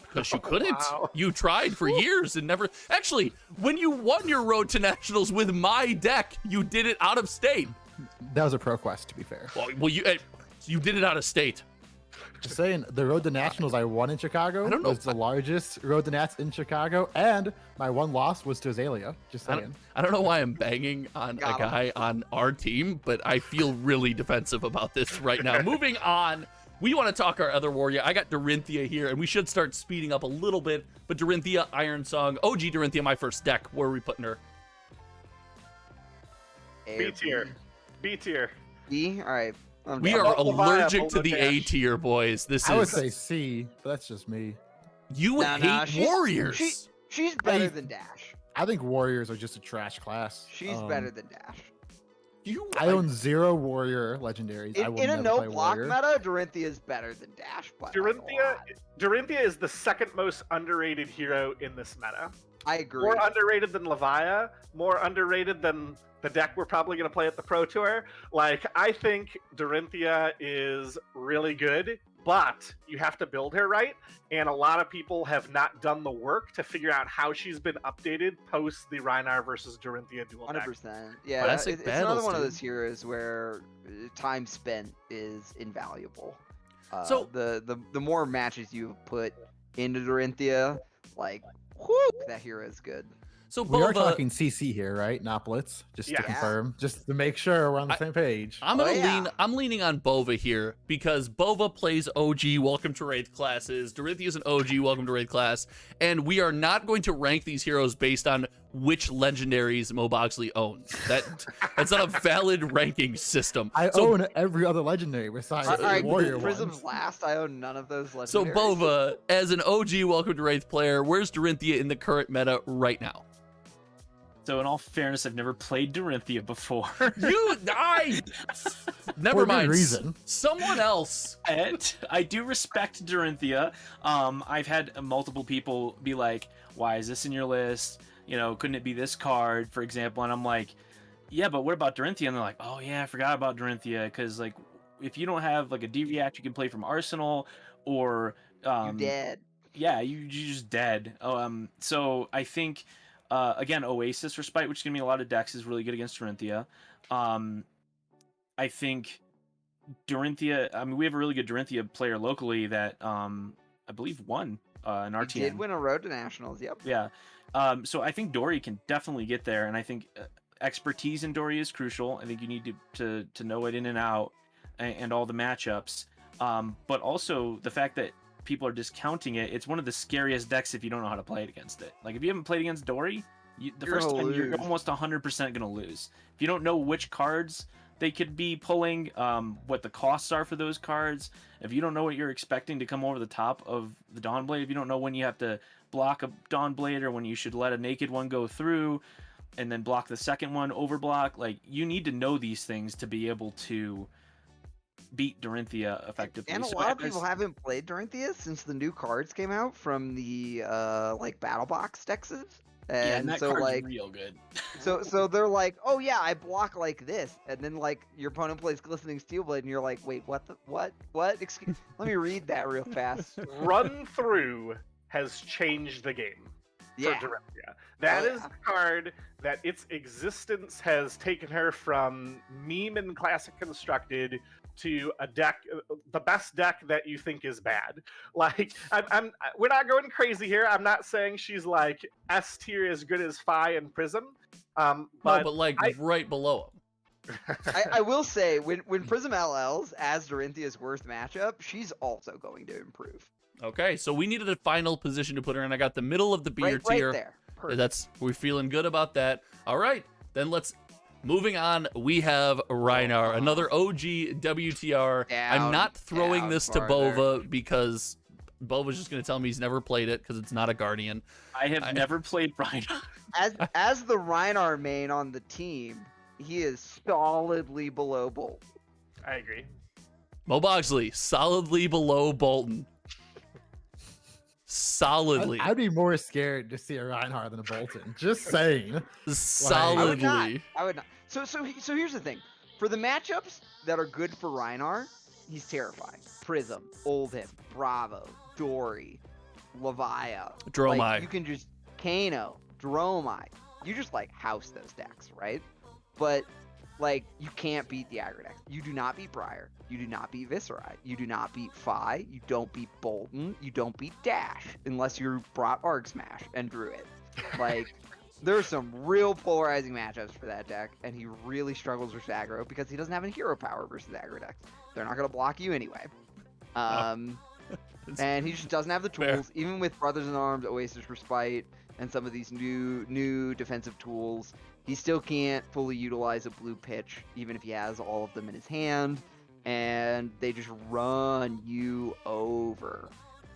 Because you couldn't. Wow. You tried for years and never. Actually, when you won your road to nationals with my deck, you did it out of state. That was a pro quest, to be fair. Well, you did it out of state. Just saying, the road to nationals I won in Chicago I don't know. was the largest road to nats in Chicago, and my one loss was to Azalea. Just saying. I don't know why I'm banging on Got a him. guy on our team, but I feel really defensive about this right now. Moving on, we want to talk our other warrior. I got Dorinthea here, and we should start speeding up a little bit. But Dorinthea, Iron Song, OG Dorinthea, my first deck. Where are we putting her? B tier. B tier. B? All right. I'm We down. are Levia, allergic to the Bolton A Dash. tier, boys. This I would is say C, but that's just me. you Nah, hate warriors. She's better I- than Dash. I think warriors are just a trash class. She's better than Dash. I own 0 warrior legendaries. I will In a never play no-block warrior. meta, Dorinthea is better than Dash. But Dorinthea is the second most underrated hero in this meta. I agree. More underrated than Levia, more underrated than the deck we're probably going to play at the Pro Tour. Like, I think Dorinthea is really good, but you have to build her right, and a lot of people have not done the work to figure out how she's been updated post the Rhinar versus Dorinthea duel deck. 100%. Yeah, Classic it's another battles, one of dude. those heroes where time spent is invaluable. So- the more matches you put into Dorinthea, like, whew, that hero is good. So We are Bova, talking CC here, right? Not Blitz. Just Yeah. to confirm, just to make sure we're on the same page. I'm gonna Oh, yeah. I'm leaning on Bova here because Bova plays OG Welcome to Wraith classes. Dorinthea is an OG Welcome to Wraith class, and we are not going to rank these heroes based on which legendaries Mo Bogsley owns. That's not a valid ranking system. I So- own every other legendary besides All the right, warrior Prism's ones. last. I own none of those legendaries. So Bova, as an OG Welcome to Wraith player, where's Dorinthea in the current meta right now? So in all fairness, I've never played Dorinthea before. Never For good mind. reason. Someone else. And I do respect Dorinthea. I've had multiple people be like, "Why is this in your list? You know, couldn't it be this card, for example?" And I'm like, "Yeah, but what about Dorinthea?" And they're like, "Oh yeah, I forgot about Dorinthea because like if you don't have like a D-React you can play from Arsenal or You dead. yeah, you just dead." So I think again, Oasis Respite, which is gonna be a lot of decks, is really good against Dorinthea. I think Dorinthea. I mean, we have a really good Dorinthea player locally that I believe won an You RTN. did win a road to nationals. Yep. Yeah. So I think Dory can definitely get there, and I think expertise in Dory is crucial. I think you need to know it in and out, and all the matchups. But also the fact that people are discounting it. It's one of the scariest decks if you don't know how to play it against it. Like if you haven't played against Dory, the You're first gonna time you're lose. almost 100% gonna lose. If you don't know which cards they could be pulling, what the costs are for those cards, if you don't know what you're expecting to come over the top of the Dawnblade, if you don't know when you have to block a Dawnblade or when you should let a naked one go through and then block the second one, overblock, like you need to know these things to be able to beat Dorinthea effectively. And a So lot of as- people haven't played Dorinthea since the new cards came out from the like battle box And that so card's like real good. so they're like, oh yeah, I block like this, and then like your opponent plays Glistening Steelblade, and you're like, wait, what? Excuse, let me read that real fast. Run Through has changed the game for Yeah. Dorinthea. That Oh, is yeah. the card that its existence has taken her from meme and classic constructed to a deck, the best deck that you think is bad. Like, we're not going crazy here. I'm not saying she's like S tier as good as FaB and Prism. But like right below him. I will say when Prism LLs as Dorinthea's worst matchup, she's also going to improve. Okay, so we needed a final position to put her in. I got the middle of the beer Right tier. there. Perfect. That's we're feeling good about that. All right, then let's moving on. We have Rhinar, another OG WTR. I'm not throwing this to Bova because Bova's just gonna tell me he's never played it because it's not a Guardian. I have never played Rhinar. As the Rhinar main on the team, he is solidly below Bolt. I agree. Mo Boxley, solidly below Bolton. Solidly. I'd be more scared to see a Rhinar than a Bolton. Just saying. Solidly. I would not. So here's the thing. For the matchups that are good for Rhinar, he's terrifying. Prism, Oldhim, Bravo, Dory, Levia. Dromai. Like, you can just Kano, Dromai. You just like house those decks, right? But like you can't beat the aggro decks. You do not beat Briar. You do not beat Viserai. You do not beat FaB. You don't beat Bolton. You don't beat Dash unless you brought Arg Smash and drew it. Like there's some real polarizing matchups for that deck, and he really struggles versus aggro because he doesn't have any hero power versus aggro decks. They're not gonna block you anyway. And he just doesn't have the tools, even with Brothers in Arms, Oasis Respite, and some of these new defensive tools. He still can't fully utilize a blue pitch, even if he has all of them in his hand, and they just run you over.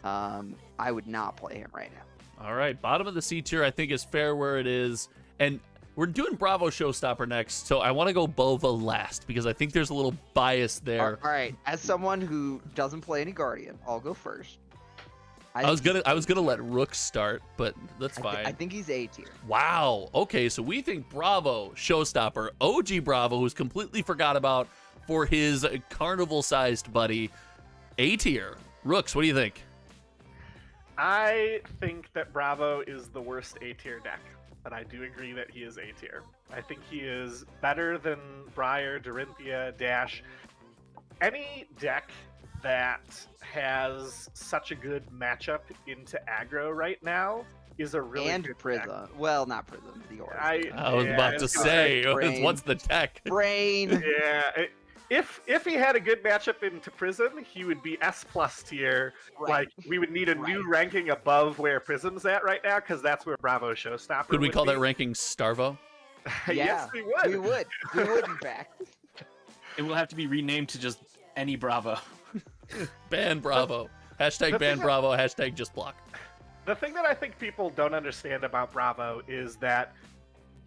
I would not play him right now. All right, bottom of the C tier I think is fair where it is, and we're doing Bravo Showstopper next, so I want to go Bova last because I think there's a little bias there. All right, as someone who doesn't play any Guardian, I'll go first. I was gonna let Rook start, but that's fine. I think he's A tier. Wow. Okay, so we think Bravo Showstopper, OG Bravo, who's completely forgot about for his carnival-sized buddy, A tier. Rooks, what do you think? I think that Bravo is the worst A tier deck, but I do agree that he is A tier. I think he is better than Briar, Dorinthea, Dash. Any deck that has such a good matchup into aggro right now is a really and good Prism. deck. Well, not Prism. The Aura. I was about to say, Brain. what's the tech? Brain. Yeah. If he had a good matchup into Prism, he would be S+ tier. Right. Like we would need a new ranking above where Prism's at right now, because that's where Bravo Showstopper. Could we would call be. that ranking Starvo? Yes, we would. We would. We would, in fact. It will have to be renamed to just any Bravo. Ban Bravo. Hashtag ban Bravo. Hashtag just block. The thing that I think people don't understand about Bravo is that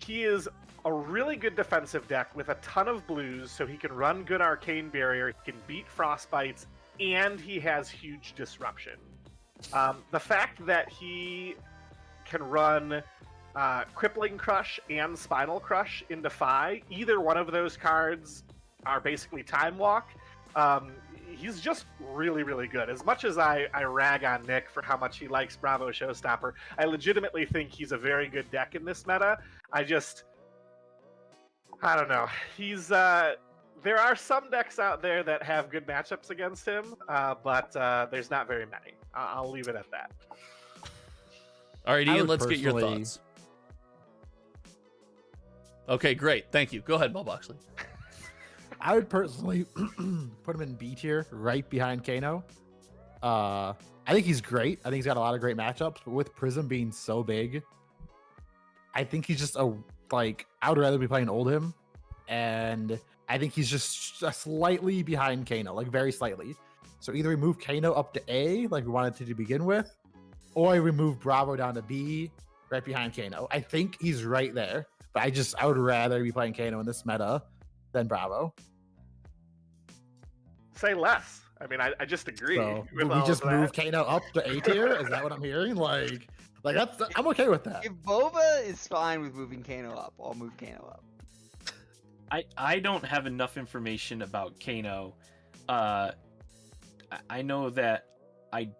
he is a really good defensive deck with a ton of blues, so he can run good Arcane Barrier, he can beat Frostbites, and he has huge disruption. The fact that he can run Crippling Crush and Spinal Crush into FaB, either one of those cards are basically Time Walk. He's just really, really good. As much as I rag on Nick for how much he likes Bravo Showstopper, I legitimately think he's a very good deck in this meta. I don't know. He's there are some decks out there that have good matchups against him, but there's not very many. I'll leave it at that. All right, Ian, let's get your thoughts. Okay, great. Thank you. Go ahead, Mo Boxley. I would personally put him in B tier, right behind Kano. I think he's great. I think he's got a lot of great matchups, but with Prism being so big, I think he's just I would rather be playing Oldhim, and I think he's just slightly behind Kano, like very slightly. So either we move Kano up to A, like we wanted to begin with, or we move Bravo down to B, right behind Kano. I think he's right there, but I would rather be playing Kano in this meta than Bravo. Say less. I mean, I just agree. So with we all just of that. move Kano up to A tier? Is that what I'm hearing? Like Like I'm okay with that. If Bova is fine with moving Kano up, I'll move Kano up. I don't have enough information about Kano. I know that I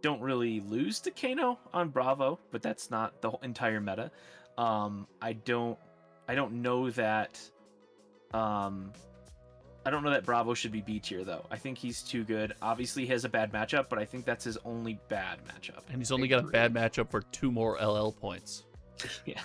don't really lose to Kano on Bravo, but that's not the entire meta. I don't know that. I don't know that Bravo should be B tier though. I think he's too good. Obviously, he has a bad matchup, but I think that's his only bad matchup. And he's only got a bad matchup for 2 more LL points. Yeah.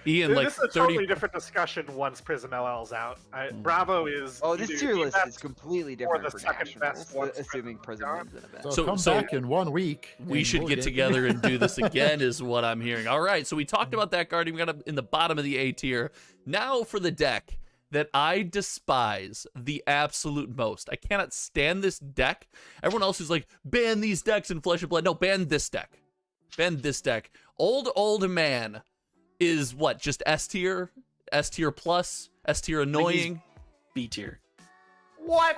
Ian, like This is a 30. totally different discussion once Prism LL's out. Bravo is. Oh, this either tier the list best is completely or different the for second best nationals, once assuming Prism Prism wins an event. So come So back in 1 week. We and should we'll get together and do this again, is what I'm hearing. All right, so we talked about that Guardian. We got him in the bottom of the A tier. Now for the deck that I despise the absolute most. I cannot stand this deck. Everyone else is like, ban these decks in Flesh and Blood. No, ban this deck. Ban this deck. Old man is what? Just S tier? S tier plus? S tier annoying? B tier. What?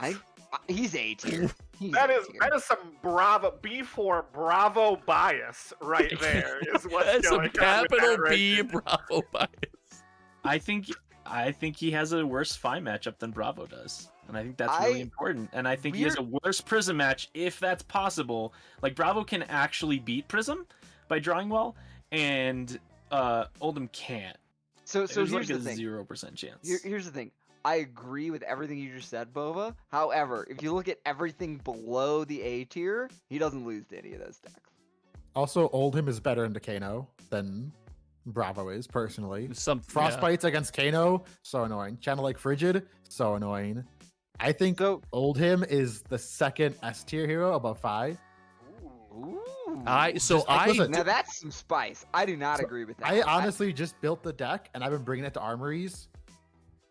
He's A tier. He's That A is some Bravo B4 Bravo bias right there. Is what's That's going a capital on with that B ranking. Bravo bias. I think he has a worse FaB matchup than Bravo does. And I think that's really important. And I think he has a worse Prism match if that's possible. Like Bravo can actually beat Prism by drawing well, and Oldhim can't. So There's here's like the a thing. 0% chance. Here's the thing. I agree with everything you just said, Bova. However, if you look at everything below the A tier, he doesn't lose to any of those decks. Also, Oldhim is better into Kano than Bravo is, personally. Frostbites against Kano, so annoying. Channel like Frigid, so annoying. I think So, Oldhim is the second S tier hero above FaB. ooh. Listen, Now that's some spice. I do not So, agree with that. I honestly just built the deck, and I've been bringing it to armories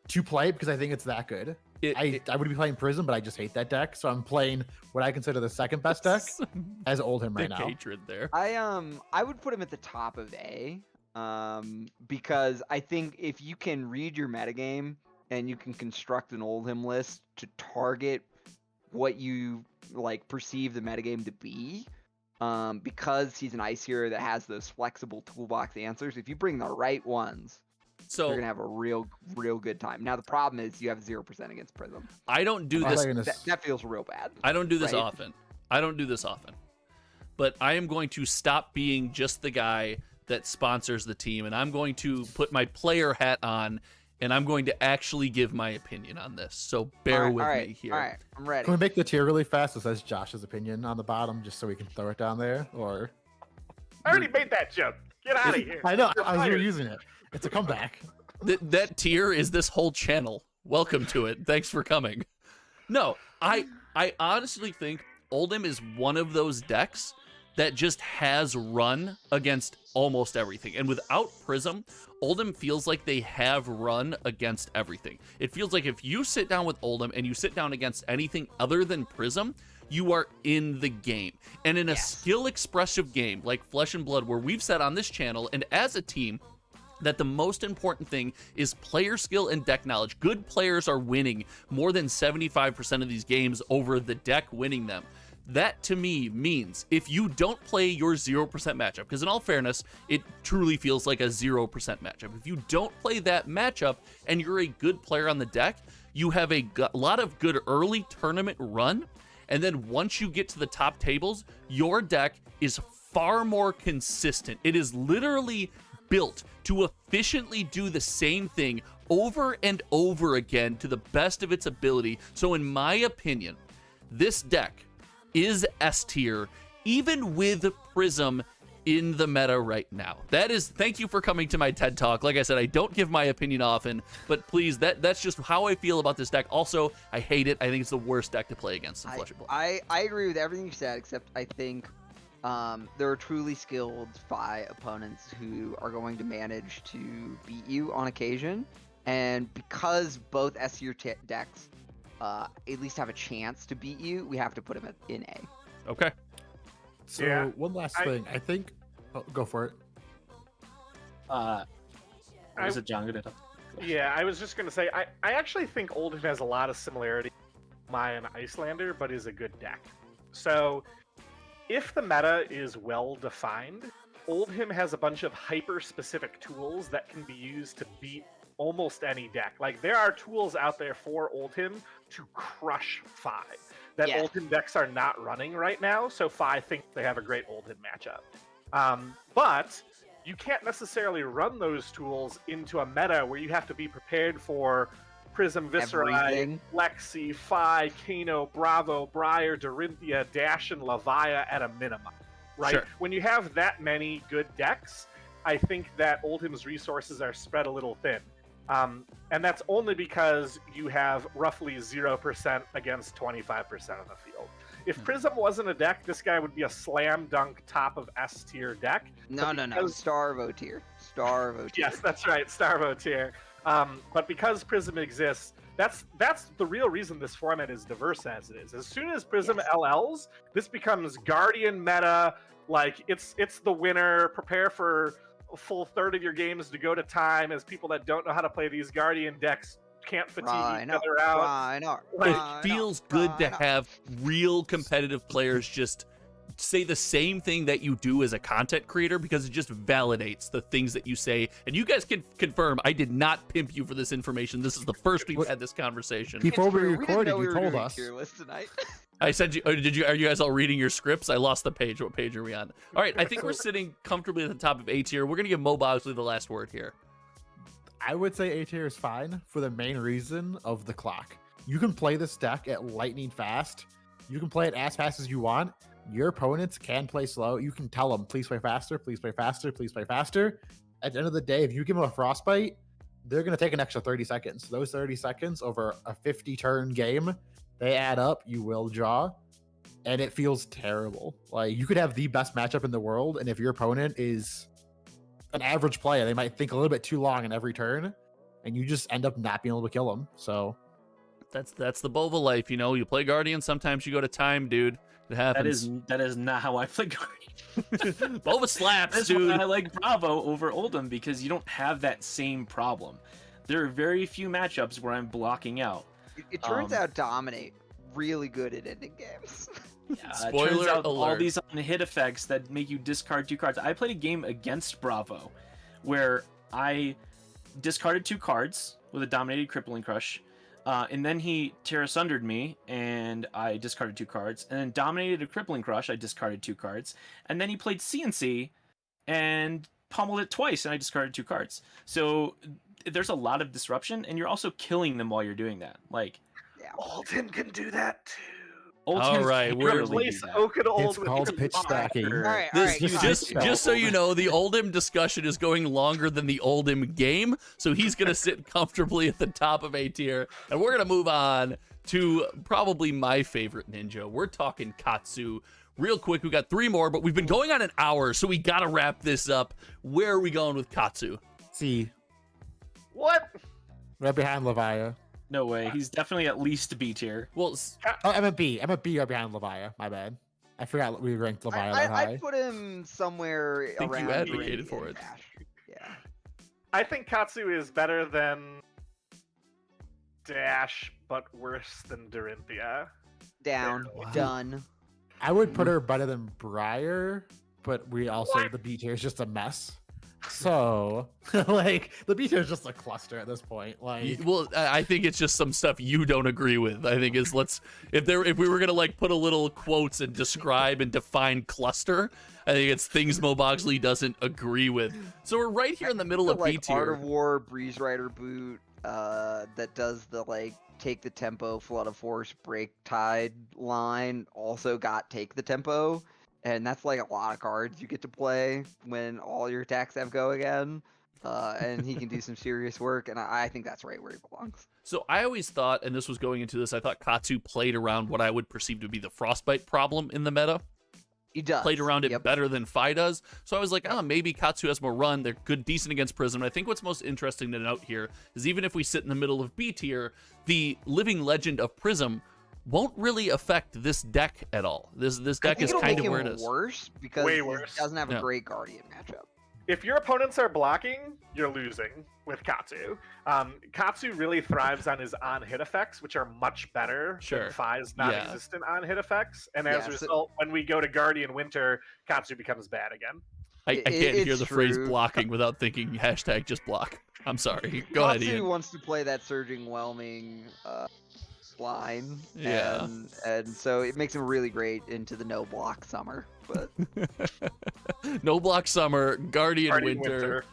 to play because I think it's that good. I would be playing Prism, but I just hate that deck, so I'm playing what I consider the second best deck as Oldhim right now. Hatred there. I would put him at the top of A, because I think if you can read your metagame and you can construct an Oldhim list to target what you like perceive the metagame to be, because he's an ice hero that has those flexible toolbox answers. If you bring the right ones, So you're gonna have a real good time. Now the problem is you have 0% against Prism. I don't do this. That feels real bad. I don't do this right? often. I don't do this often. But I am going to stop being just the guy that sponsors the team, and I'm going to put my player hat on, and I'm going to actually give my opinion on this. So bear with me here. All right, I'm ready. Can we make the tier really fast? It says Josh's opinion on the bottom, just so we can throw it down there. Or I already made that joke. Get out of here. I know You're I was fired. reusing it. It's a comeback. That tier is this whole channel. Welcome to it. Thanks for coming. No, I honestly think Oldhim is one of those decks that just has run against almost everything. And without Prism, Oldhim feels like they have run against everything. It feels like if you sit down with Oldhim and you sit down against anything other than Prism, you are in the game. And in a skill expressive game like Flesh and Blood, where we've said on this channel and as a team that the most important thing is player skill and deck knowledge. Good players are winning more than 75% of these games over the deck winning them. That to me means if you don't play your 0% matchup, because in all fairness, it truly feels like a 0% matchup. If you don't play that matchup and you're a good player on the deck, you have a lot of good early tournament run. And then once you get to the top tables, your deck is far more consistent. It is literally built to efficiently do the same thing over and over again to the best of its ability. So in my opinion, this deck is S tier, even with Prism in the meta right now. That is, thank you for coming to my TED Talk. Like I said, I don't give my opinion often, but please, that's just how I feel about this deck. Also, I hate it. I think it's the worst deck to play against in Flesh and Blood. I agree with everything you said, except I think there are truly skilled FaB opponents who are going to manage to beat you on occasion, and because both S tier decks at least have a chance to beat you, we have to put them in A. Okay. So Yeah, one last thing. I think. Oh, go for it. Was it John gonna talk? Yeah, I was just gonna say I actually think Oldhim has a lot of similarity to Maya and Icelander, but is a good deck. So if the meta is well defined, Oldhim has a bunch of hyper-specific tools that can be used to beat almost any deck. Like, there are tools out there for Oldhim to crush FaB that Yeah. Oldhim decks are not running right now, so FaB think they have a great Oldhim matchup. But you can't necessarily run those tools into a meta where you have to be prepared for Prism, Viserai, Everything. Lexi, FaB, Kano, Bravo, Briar, Dorinthea, Dash, and Levia at a minimum, right? Sure. When you have that many good decks, I think that Oldhim's resources are spread a little thin. And that's only because you have roughly 0% against 25% of the field. If Prism wasn't a deck, this guy would be a slam dunk top of S tier deck. No. because- Starvo tier. Starvo tier. Yes, that's right, Starvo tier. But because Prism exists, that's the real reason this format is diverse as it is. As soon as Prism Yes. LLs, this becomes Guardian meta. Like, it's the winner. Prepare for a full third of your games to go to time, as people that don't know how to play these Guardian decks can't fatigue each other out. Rhinar, It feels good to have real competitive players just say the same thing that you do as a content creator, because it just validates the things that you say. And you guys can confirm I did not pimp you for this information. This is the first we've had this conversation. Before we It's true. didn't recorded, know we you were told doing us. tier list tonight. I said, are you guys all reading your scripts? I lost the page. What page are we on? All right, I think we're sitting comfortably at the top of A tier. We're gonna give Mo Boxley the last word here. I would say A tier is fine for the main reason of the clock. You can play this deck at lightning fast. You can play it as fast as you want. Your opponents can play slow. You can tell them, please play faster, please play faster, please play faster. At the end of the day, if you give them a frostbite, they're going to take an extra 30 seconds. Those 30 seconds over a 50-turn game, they add up. You will draw, and it feels terrible. Like, you could have the best matchup in the world, and if your opponent is an average player, they might think a little bit too long in every turn, and you just end up not being able to kill them. So That's the Bova life, you know. You play Guardian, sometimes you go to time, dude. It happens. That is not how I play Guardian. Bova slaps, That's dude. why I like Bravo over Oldhim, because you don't have that same problem. There are very few matchups where I'm blocking out. It turns out Dominate really good at ending games. Yeah, it Spoiler turns out all alert. these hit effects that make you discard 2 cards. I played a game against Bravo where I discarded 2 cards with a Dominated Crippling Crush, and then he Terra Sundered me, and I discarded 2 cards, and then Dominated a Crippling Crush, I discarded 2 cards, and then he played CNC and pummeled it twice, and I discarded 2 cards. So there's a lot of disruption, and you're also killing them while you're doing that. Like, Oldhim can do that too. All right, we're- Replace Oak and Old it's with called even pitch Fire. stacking. All right, Just so you know, the Oldhim discussion is going longer than the Oldhim game, so he's gonna sit comfortably at the top of A tier, and we're gonna move on to probably my favorite ninja. We're talking Katsu. Real quick, we got 3 more, but we've been going on an hour, so we gotta wrap this up. Where are we going with Katsu? see, What? right behind Levia. no way. He's definitely at least B tier. Well, Oh, I'm a B. I'm a B right behind Levia. My bad. I forgot we ranked Levia that high. I put him somewhere think you around advocated Dorinthea for and it. Dash. Yeah. I think Katsu is better than Dash, but worse than Dorinthea. Down. Wow. Done. I would put her better than Briar, but we also What? the B tier is just a mess. So, like, the B tier is just a cluster at this point. Like, well, I think it's just some stuff you don't agree with. I think is if we were gonna like put a little quotes and describe and define cluster, I think it's things Mo Boxley doesn't agree with. So we're right here in the middle of B Like Art tier. of War, Breeze Rider boot, that does the like take the tempo, flood of force, break tide line. Also got take the tempo, and that's like a lot of cards you get to play when all your attacks have go again. And he can do some serious work, and I think that's right where he belongs. So I always thought, and this was going into this, I thought Katsu played around what I would perceive to be the frostbite problem in the meta. He does. Played around it Yep. better than FaB does. So I was like, oh, maybe Katsu has more run. They're good, decent against Prism. And I think what's most interesting to note here is even if we sit in the middle of B tier, the living legend of Prism won't really affect this deck at all. This I deck think is it'll kind make of where him it is. worse because Way he worse. doesn't have Yeah. a great Guardian matchup. If your opponents are blocking, you're losing with Katsu. Katsu really thrives on his on-hit effects, which are much better Sure. than FaB's Yeah. non-existent on-hit effects. And as Yeah, a so- result, when we go to Guardian Winter, Katsu becomes bad again. I can't hear It's the phrase true. blocking without thinking hashtag just block. I'm sorry. Go ahead, Katsu Ian. wants to play that surging whelming line, Yeah. and so it makes him really great into the no block summer. But No block summer, Guardian Guardian Winter. you're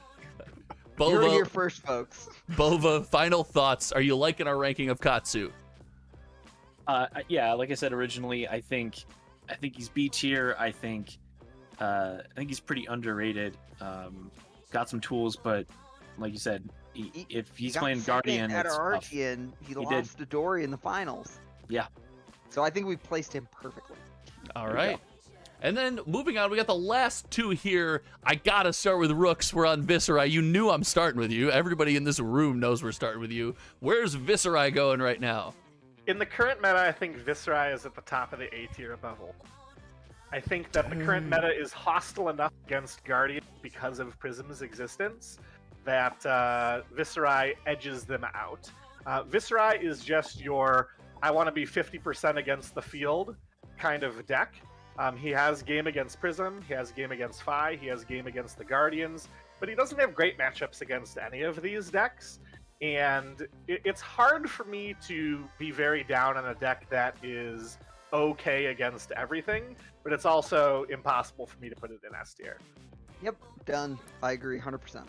Bova, here first, folks. Bova, final thoughts. Are you liking our ranking of Katsu? Yeah, like I said originally, I think he's B tier. I think he's pretty underrated. Got some tools, but like you said, if he's got playing second Guardian, at it's tough. Archean, he lost to Dory in the finals. Yeah. So I think we placed him perfectly. All There we right. And then moving on, we got the last two here. I gotta start with Rooks. We're on Viserai. You knew I'm starting with you. Everybody in this room knows we're starting with you. Where's Viserai going right now? In the current meta, I think Viserai is at the top of the A tier bubble. I think that the current meta is hostile enough against Guardian because of Prism's existence that Viserai edges them out. Viserai is just your I want to be 50% against the field kind of deck. He has game against Prism, he has game against FaB, he has game against the Guardians, but he doesn't have great matchups against any of these decks. And it's hard for me to be very down on a deck that is okay against everything, but it's also impossible for me to put it in S tier. Yep, done. I agree 100%.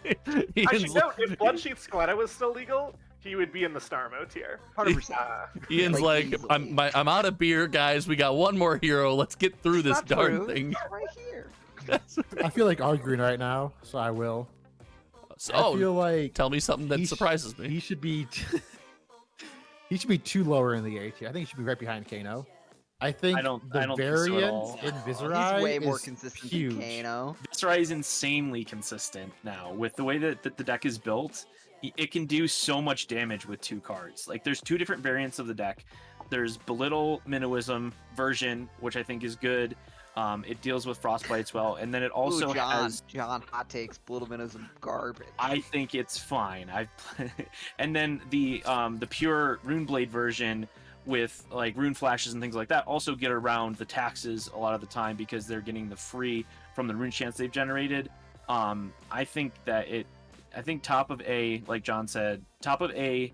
Actually, no, if Bloodsheath Skeleton was still legal, he would be in the Starmo tier. 100%. Ian's like, easily. I'm out of beer, guys. We got one more hero. Let's get through this Not darn true. thing. It's right here. I feel like arguing right now, so I will. So, I feel like tell me something that he surprises me. he should be he should be too lower in the A tier. I think he should be right behind Kano. I think I don't the think so at variant all. in He's Viserai way more is consistent huge. than Kano. Viserai is insanely consistent now. With the way that the deck is built, it can do so much damage with 2 cards. Like, there's 2 different variants of the deck. There's Belittle Minnowism version, which I think is good. It deals with Frostbites well, and then it also Ooh, John, has... John, hot takes. Blittleman is garbage. I think it's fine. And then the pure Runeblade version with like rune flashes and things like that also get around the taxes a lot of the time because they're getting the free from the rune chants they've generated. I think top of A, like John said, top of A,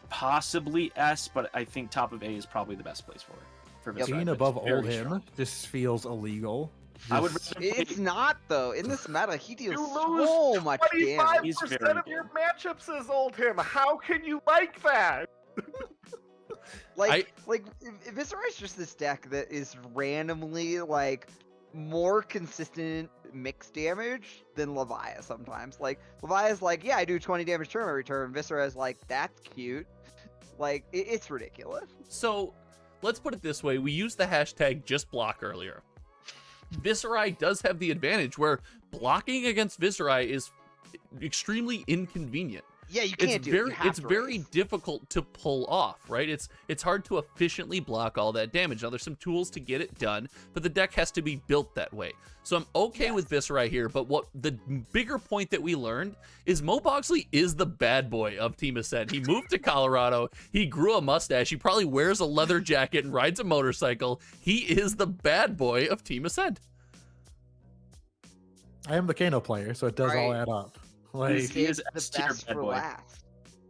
possibly S, but I think top of A is probably the best place for it. For Viserai, Being but above it's very Oldhim strong. just feels illegal. I would Just- rather play- It's not though. In this meta, he deals You so lose much 25% damage. He's very of your matchups as Oldhim. How can you like that? Like Viserai's just this deck that is randomly like more consistent mixed damage than Levia sometimes. Like Levia's like, yeah, I do 20 damage turn every turn. Viserai's like, that's cute. Like it's ridiculous. So let's put it this way. We used the hashtag #JustBlock earlier. Viserai does have the advantage where blocking against Viserai is extremely inconvenient. Yeah, you can't do it. You have It's to very raise. difficult to pull off, right? It's hard to efficiently block all that damage. Now there's some tools to get it done, but the deck has to be built that way. So I'm okay with Viserai here, but what the bigger point that we learned is Mo Boxley is the bad boy of Team Ascent. He moved to Colorado, he grew a mustache, he probably wears a leather jacket and rides a motorcycle. He is the bad boy of Team Ascent. I am the Kano player, so it does all Right. add up. We Like, He is saved the S tier best bad for boy. last.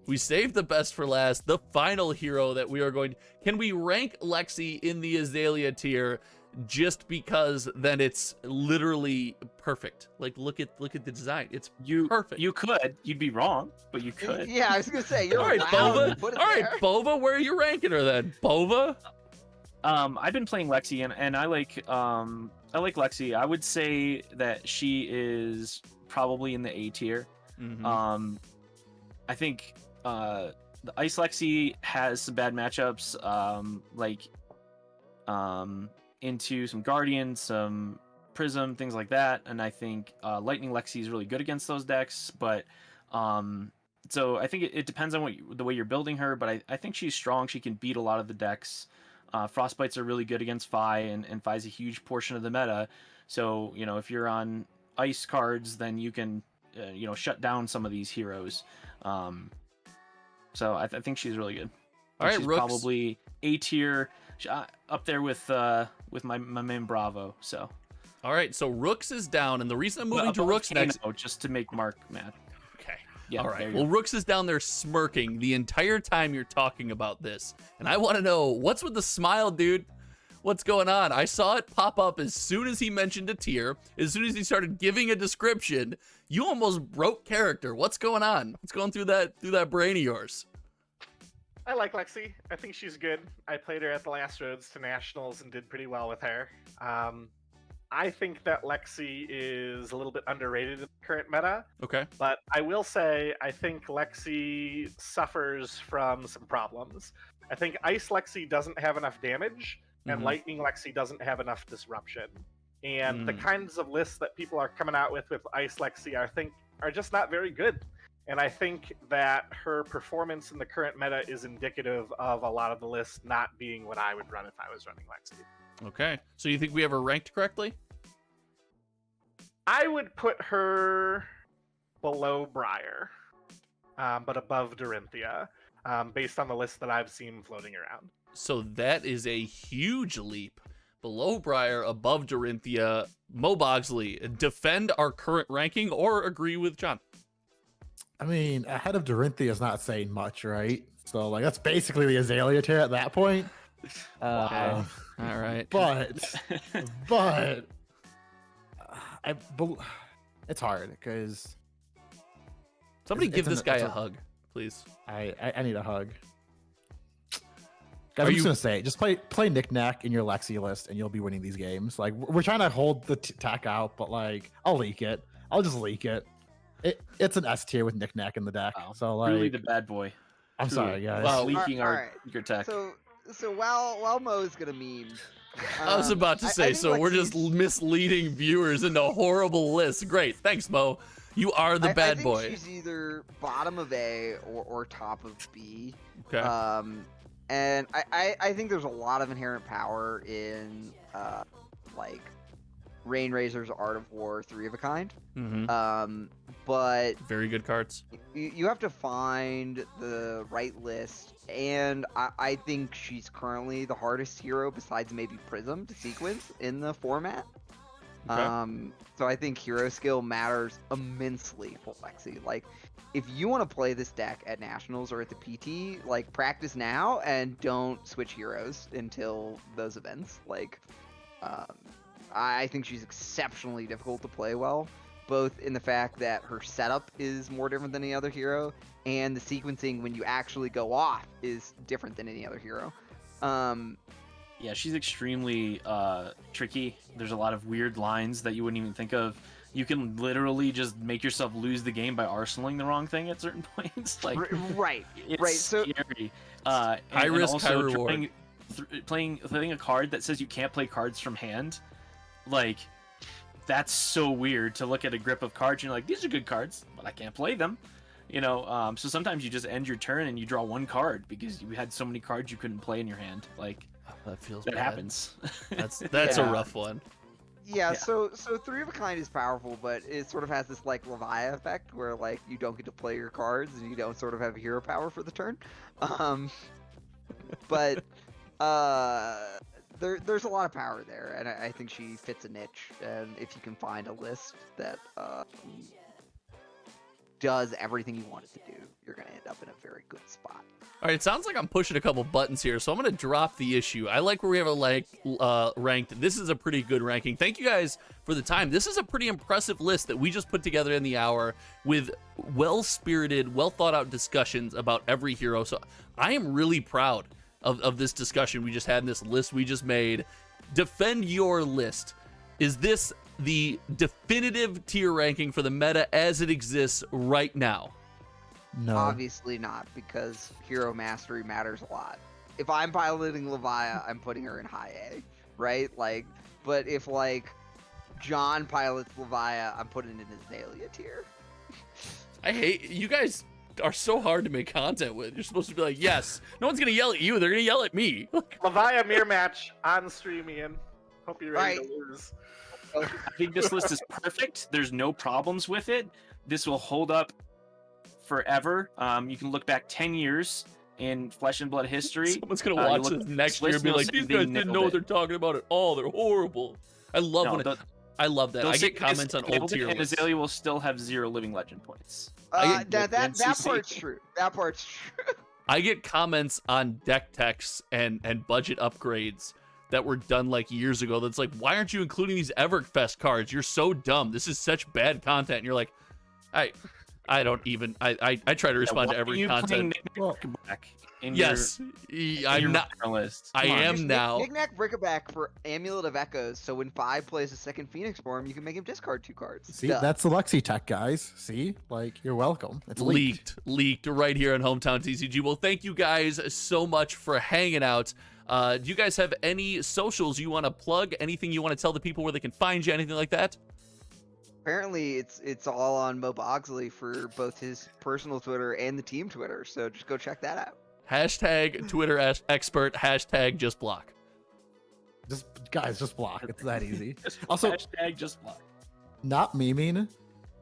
We saved the best for last. The final hero that we are going to... Can we rank Lexi in the Azalea tier just because then it's literally perfect? Like, look at the design. It's perfect. You could. You'd be wrong, but you could. Yeah, I was gonna say you're all right, allowed to Bova. put it All right, there. Bova, where are you ranking her then? Bova? I've been playing Lexi and I like Lexi. I would say that she is probably in the A tier. Mhm. I think the Ice Lexi has some bad matchups, into some Guardian, some Prism, things like that. And I think Lightning Lexi is really good against those decks. But so I think it depends on the way you're building her. But I think she's strong. She can beat a lot of the decks. Frostbites are really good against FaB, and FaB is a huge portion of the meta. So, if you're on ice cards, then you can, shut down some of these heroes. So I think she's really good. All right, she's Rooks. probably A tier, up there with my main Bravo. So All right, so Rooks is down, and the reason I'm moving to Above Rooks Kano, next. just to make Mark mad. Okay. Yeah. All there right. you Well, go. Rooks is down there smirking the entire time you're talking about this, and I want to know what's with the smile, dude. What's going on? I saw it pop up as soon as he mentioned a tier. As soon as he started giving a description, you almost broke character. What's going on? What's going through that brain of yours? I like Lexi. I think she's good. I played her at the last Roads to Nationals and did pretty well with her. I think that Lexi is a little bit underrated in the current meta, Okay. but I will say I think Lexi suffers from some problems. I think Ice Lexi doesn't have enough damage, and Mhm. Lightning Lexi doesn't have enough disruption. And the Mm. kinds of lists that people are coming out with Ice Lexi, I think, are just not very good. And I think that her performance in the current meta is indicative of a lot of the lists not being what I would run if I was running Lexi. Okay. So you think we have her ranked correctly? I would put her below Briar, but above Dorinthea, based on the list that I've seen floating around. So that is a huge leap. Below Briar, above Dorinthea. Mo Bogsley, defend our current ranking or agree with John? I mean, ahead of Dorinthea is not saying much, right? So like that's basically the Azalea tier at that point. All right. But it's hard because Somebody it's give an- this guy it's a a- hug, please. I need a hug. Are Guys, I'm you- just gonna say, just play knick-knack in your Lexi list, and you'll be winning these games. Like we're trying to hold the tack out, but like I'll leak it. I'll just leak it. It's an S tier with knick-knack in the deck. Wow. So like, Truly the bad boy. I'm Truly. sorry, guys. Wow. Leaking All our right. secret tech. So while Mo's gonna meme, I was about to I say, think so we're just Lexi's- misleading viewers into horrible lists. Great. Thanks, Mo. You are the I bad think boy. She's either bottom of A or top of B. Okay. And I think there's a lot of inherent power in like Rainrazor's Art of War 3 of a kind. Mm-hmm. But Very good cards. you have to find the right list, and I think she's currently the hardest hero besides maybe Prism to sequence in the format. Okay. So I think hero skill matters immensely for Lexi. Like, if you want to play this deck at Nationals or at the PT, like, practice now and don't switch heroes until those events. Like, I think she's exceptionally difficult to play well, both in the fact that her setup is more different than any other hero, and the sequencing when you actually go off is different than any other hero. Yeah, she's extremely tricky. There's a lot of weird lines that you wouldn't even think of. You can literally just make yourself lose the game by arsenaling the wrong thing at certain points. Like, right. it's right, so- scary. High risk, high reward. Playing a card that says you can't play cards from hand, like, that's so weird to look at a grip of cards and you're like, these are good cards, but I can't play them. You know, so sometimes you just end your turn and you draw one card because you had so many cards you couldn't play in your hand. Like, That feels that bad. happens. That's a Yeah. rough one. Yeah, Yeah. so 3 of a kind is powerful, but it sort of has this like Levia effect where like you don't get to play your cards and you don't sort of have hero power for the turn. But there's a lot of power there, and I think she fits a niche. And if you can find a list that does everything you want it to do, you're gonna end up in a very good spot. All right, it sounds like I'm pushing a couple buttons here, so I'm going to drop the issue. I like where we have it ranked. This is a pretty good ranking. Thank you guys for the time. This is a pretty impressive list that we just put together in the hour with well-spirited, well-thought-out discussions about every hero. So I am really proud of this discussion we just had in this list we just made. Defend your list. Is this the definitive tier ranking for the meta as it exists right now? No. Obviously not, because hero mastery matters a lot. If I'm piloting Levia, I'm putting her in high A, right? Like, but if like John pilots Levia, I'm putting it in Azalea tier. I hate you guys are so hard to make content with. You're supposed to be like, yes, no one's gonna yell at you, they're gonna yell at me. Levia mirror match on stream, Ian. Hope you're ready Right. to lose. I think this list is perfect. There's no problems with it. This will hold up forever. You can look back 10 years in Flesh and Blood history. Someone's gonna you watch look this at next this year and be list, like, they'll these say they guys didn't know nailed what they're talking about at all. They're horrible. I love No, when I love that. They'll I say get comments on Azalea old tier and lists. Azalea will still have 0 living legend points. That NCC. part's true. That part's true. I get comments on deck techs and budget upgrades that were done like years ago. That's like, why aren't you including these Everfest cards? You're so dumb. This is such bad content. And you're like, I don't even. I try to respond to every content. Yes, I'm not. List. I am now. Knick-knack Brick-a-back for Amulet of Echoes, so when FaB plays a second Phoenix form, you can make him discard 2 cards. See, that's the Lexi tech, guys. See, like, you're welcome. It's leaked right here on Hometown TCG. Well, thank you guys so much for hanging out. Do you guys have any socials you want to plug? Anything you want to tell the people where they can find you? Anything like that? Apparently, it's all on Mo Bogsley for both his personal Twitter and the team Twitter, so just go check that out. Hashtag Twitter expert. Hashtag just block. Just block. It's that easy. Also, hashtag just block. Not memeing.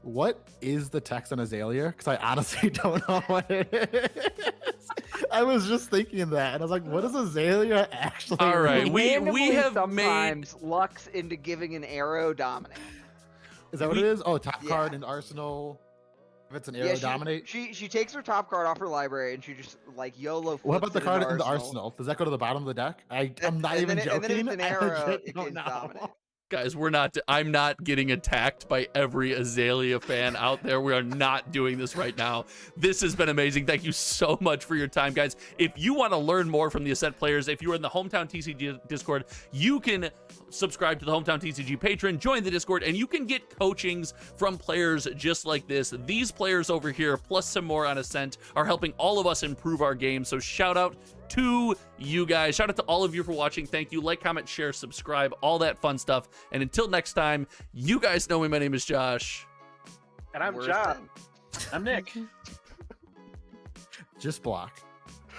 What is the text on Azalea? Because I honestly don't know what it is. I was just thinking that, and I was like, "What is Azalea actually?" All right, mean? we have sometimes Lux into giving an arrow dominate. Is that what it is? Oh, top card in Arsenal. If it's an arrow dominate. She takes her top card off her library and she just like YOLO. What about the card in the Arsenal? Arsenal? Does that go to the bottom of the deck? I'm not even joking. And then it's an arrow. It don't is know. dominate. Guys, I'm not getting attacked by every Azalea fan out there. We are not doing this right now. This has been amazing. Thank you so much for your time, guys. If you want to learn more from the Ascent players, if you are in the Hometown TCG Discord, you can subscribe to the Hometown TCG Patreon, join the Discord, and you can get coachings from players just like this. These players over here, plus some more on Ascent, are helping all of us improve our game. So shout out to you guys. Shout out to all of you for watching. Thank you. Like, comment, share, subscribe, all that fun stuff. And until next time, you guys know me. My name is Josh. And I'm John. I'm Nick. Just block.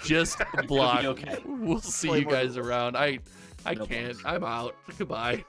Just block. Okay. We'll see you guys around. I can't. I'm out. Goodbye.